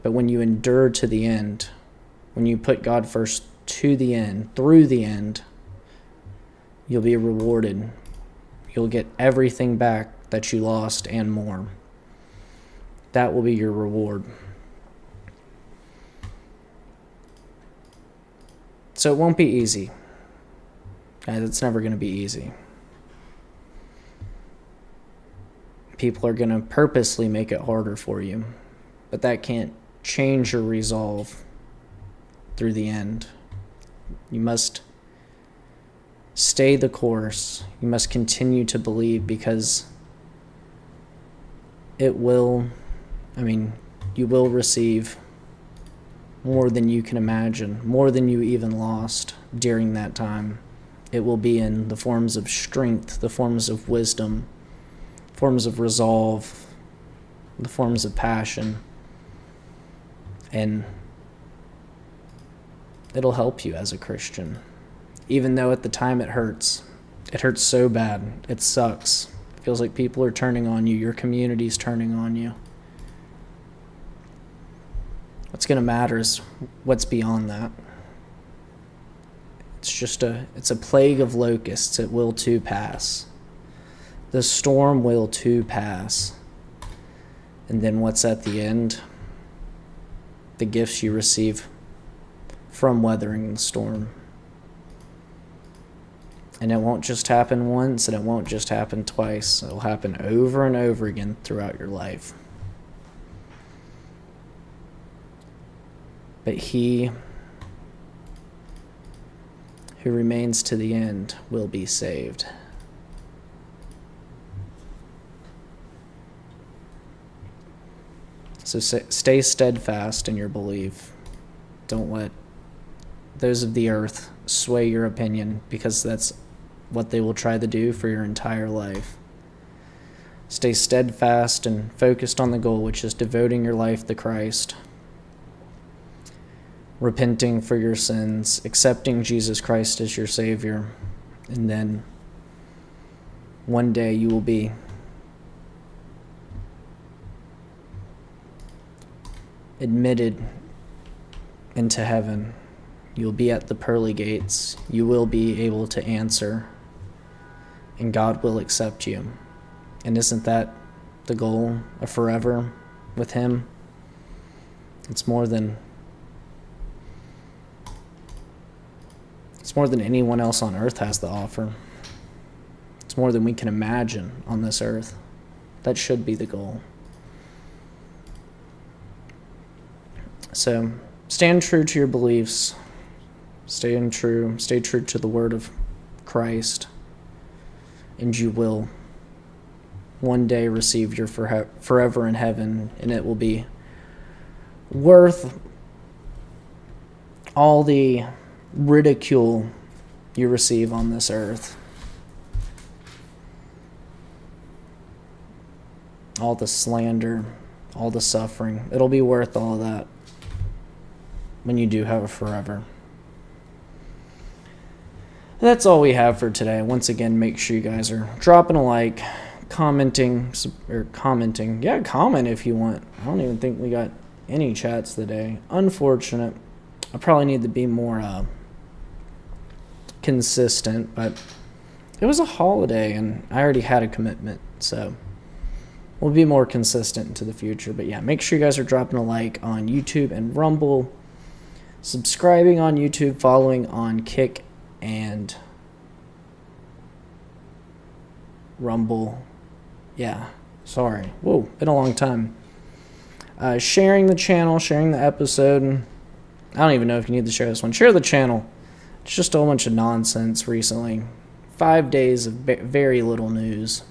But when you endure to the end, when you put God first to the end, through the end, you'll be rewarded. You'll get everything back that you lost and more. That will be your reward. So it won't be easy. Guys, it's never going to be easy. People are going to purposely make it harder for you, but that can't change your resolve through the end. You must stay the course. You must continue to believe, because you will receive more than you can imagine, more than you even lost during that time. It will be in the forms of strength, the forms of wisdom, forms of resolve, the forms of passion. And it'll help you as a Christian. Even though at the time it hurts. It hurts so bad. It sucks. It feels like people are turning on you. Your community's turning on you. What's going to matter is what's beyond that. It's a plague of locusts. It will too pass. The storm will too pass. And then what's at the end? The gifts you receive from weathering the storm. And it won't just happen once, and it won't just happen twice. It'll happen over and over again throughout your life. But he who remains to the end will be saved. So stay steadfast in your belief. Don't let those of the earth sway your opinion, because that's what they will try to do for your entire life. Stay steadfast and focused on the goal, which is devoting your life to Christ, repenting for your sins, accepting Jesus Christ as your Savior, and then one day you will be admitted into heaven. You'll be at the pearly gates. You will be able to answer, and God will accept you. And isn't that the goal of forever with Him? It's more than anyone else on earth has to offer. It's more than we can imagine on this earth. That should be the goal. So stand true to your beliefs. Stay true to the word of Christ, and you will one day receive your forever in heaven, and it will be worth all the ridicule you receive on this earth, all the slander, all the suffering. It'll be worth all of that. when you do have a forever. That's all we have for today. Once again, make sure you guys are dropping a like, commenting. Yeah, comment if you want. I don't even think we got any chats today. Unfortunate. I probably need to be more consistent, but it was a holiday and I already had a commitment, so we'll be more consistent into the future. But yeah, make sure you guys are dropping a like on YouTube and Rumble, subscribing on YouTube, following on Kick and Rumble. Yeah, sorry. Whoa, been a long time. Sharing the channel, sharing the episode. I don't even know if you need to share this one. Share the channel. It's just a whole bunch of nonsense recently. 5 days of very little news.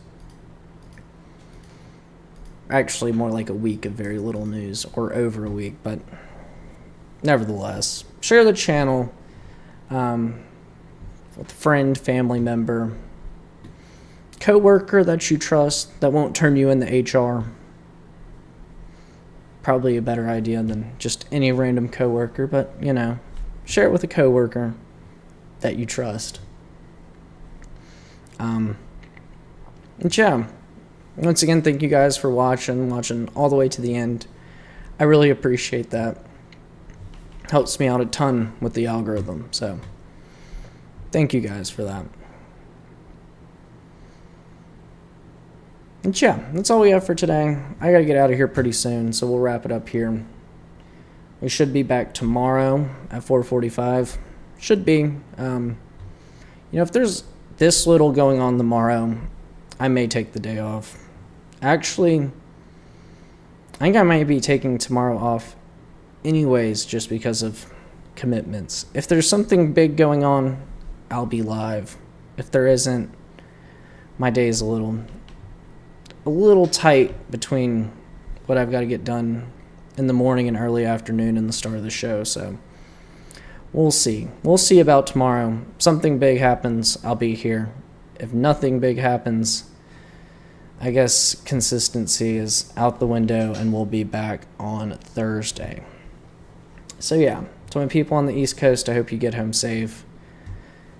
Actually, more like a week of very little news, or over a week, but nevertheless, share the channel with a friend, family member, coworker that you trust that won't turn you into HR. Probably a better idea than just any random coworker, but you know, share it with a coworker that you trust. And yeah, once again, thank you guys for watching all the way to the end. I really appreciate that. Helps me out a ton with the algorithm, so thank you guys for that. And yeah, that's all we have for today. I gotta get out of here pretty soon, so we'll wrap it up here. We should be back tomorrow at 4:45. Should be. You know, if there's this little going on tomorrow, I may take the day off. Actually, I think I might be taking tomorrow off anyways, just because of commitments. If there's something big going on, I'll be live. If there isn't, my day is a little tight between what I've got to get done in the morning and early afternoon and the start of the show, so we'll see. We'll see about tomorrow. If something big happens, I'll be here. If nothing big happens, I guess consistency is out the window and we'll be back on Thursday. So yeah, to my people on the East Coast, I hope you get home safe.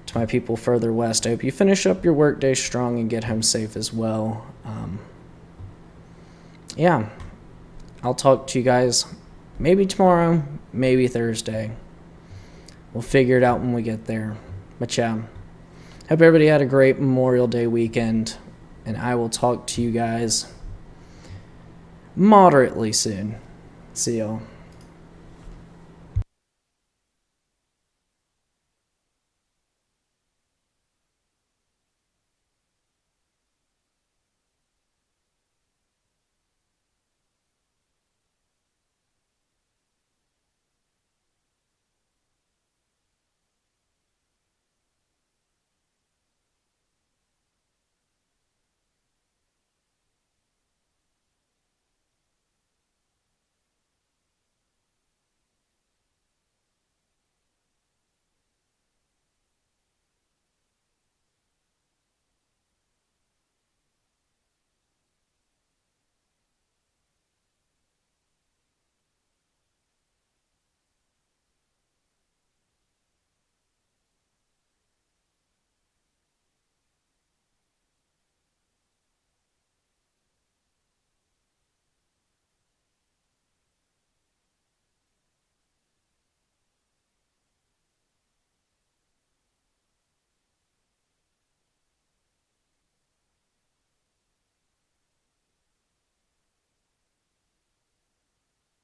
To my people further west, I hope you finish up your workday strong and get home safe as well. Yeah, I'll talk to you guys maybe tomorrow, maybe Thursday. We'll figure it out when we get there. But yeah, hope everybody had a great Memorial Day weekend, and I will talk to you guys moderately soon. See y'all.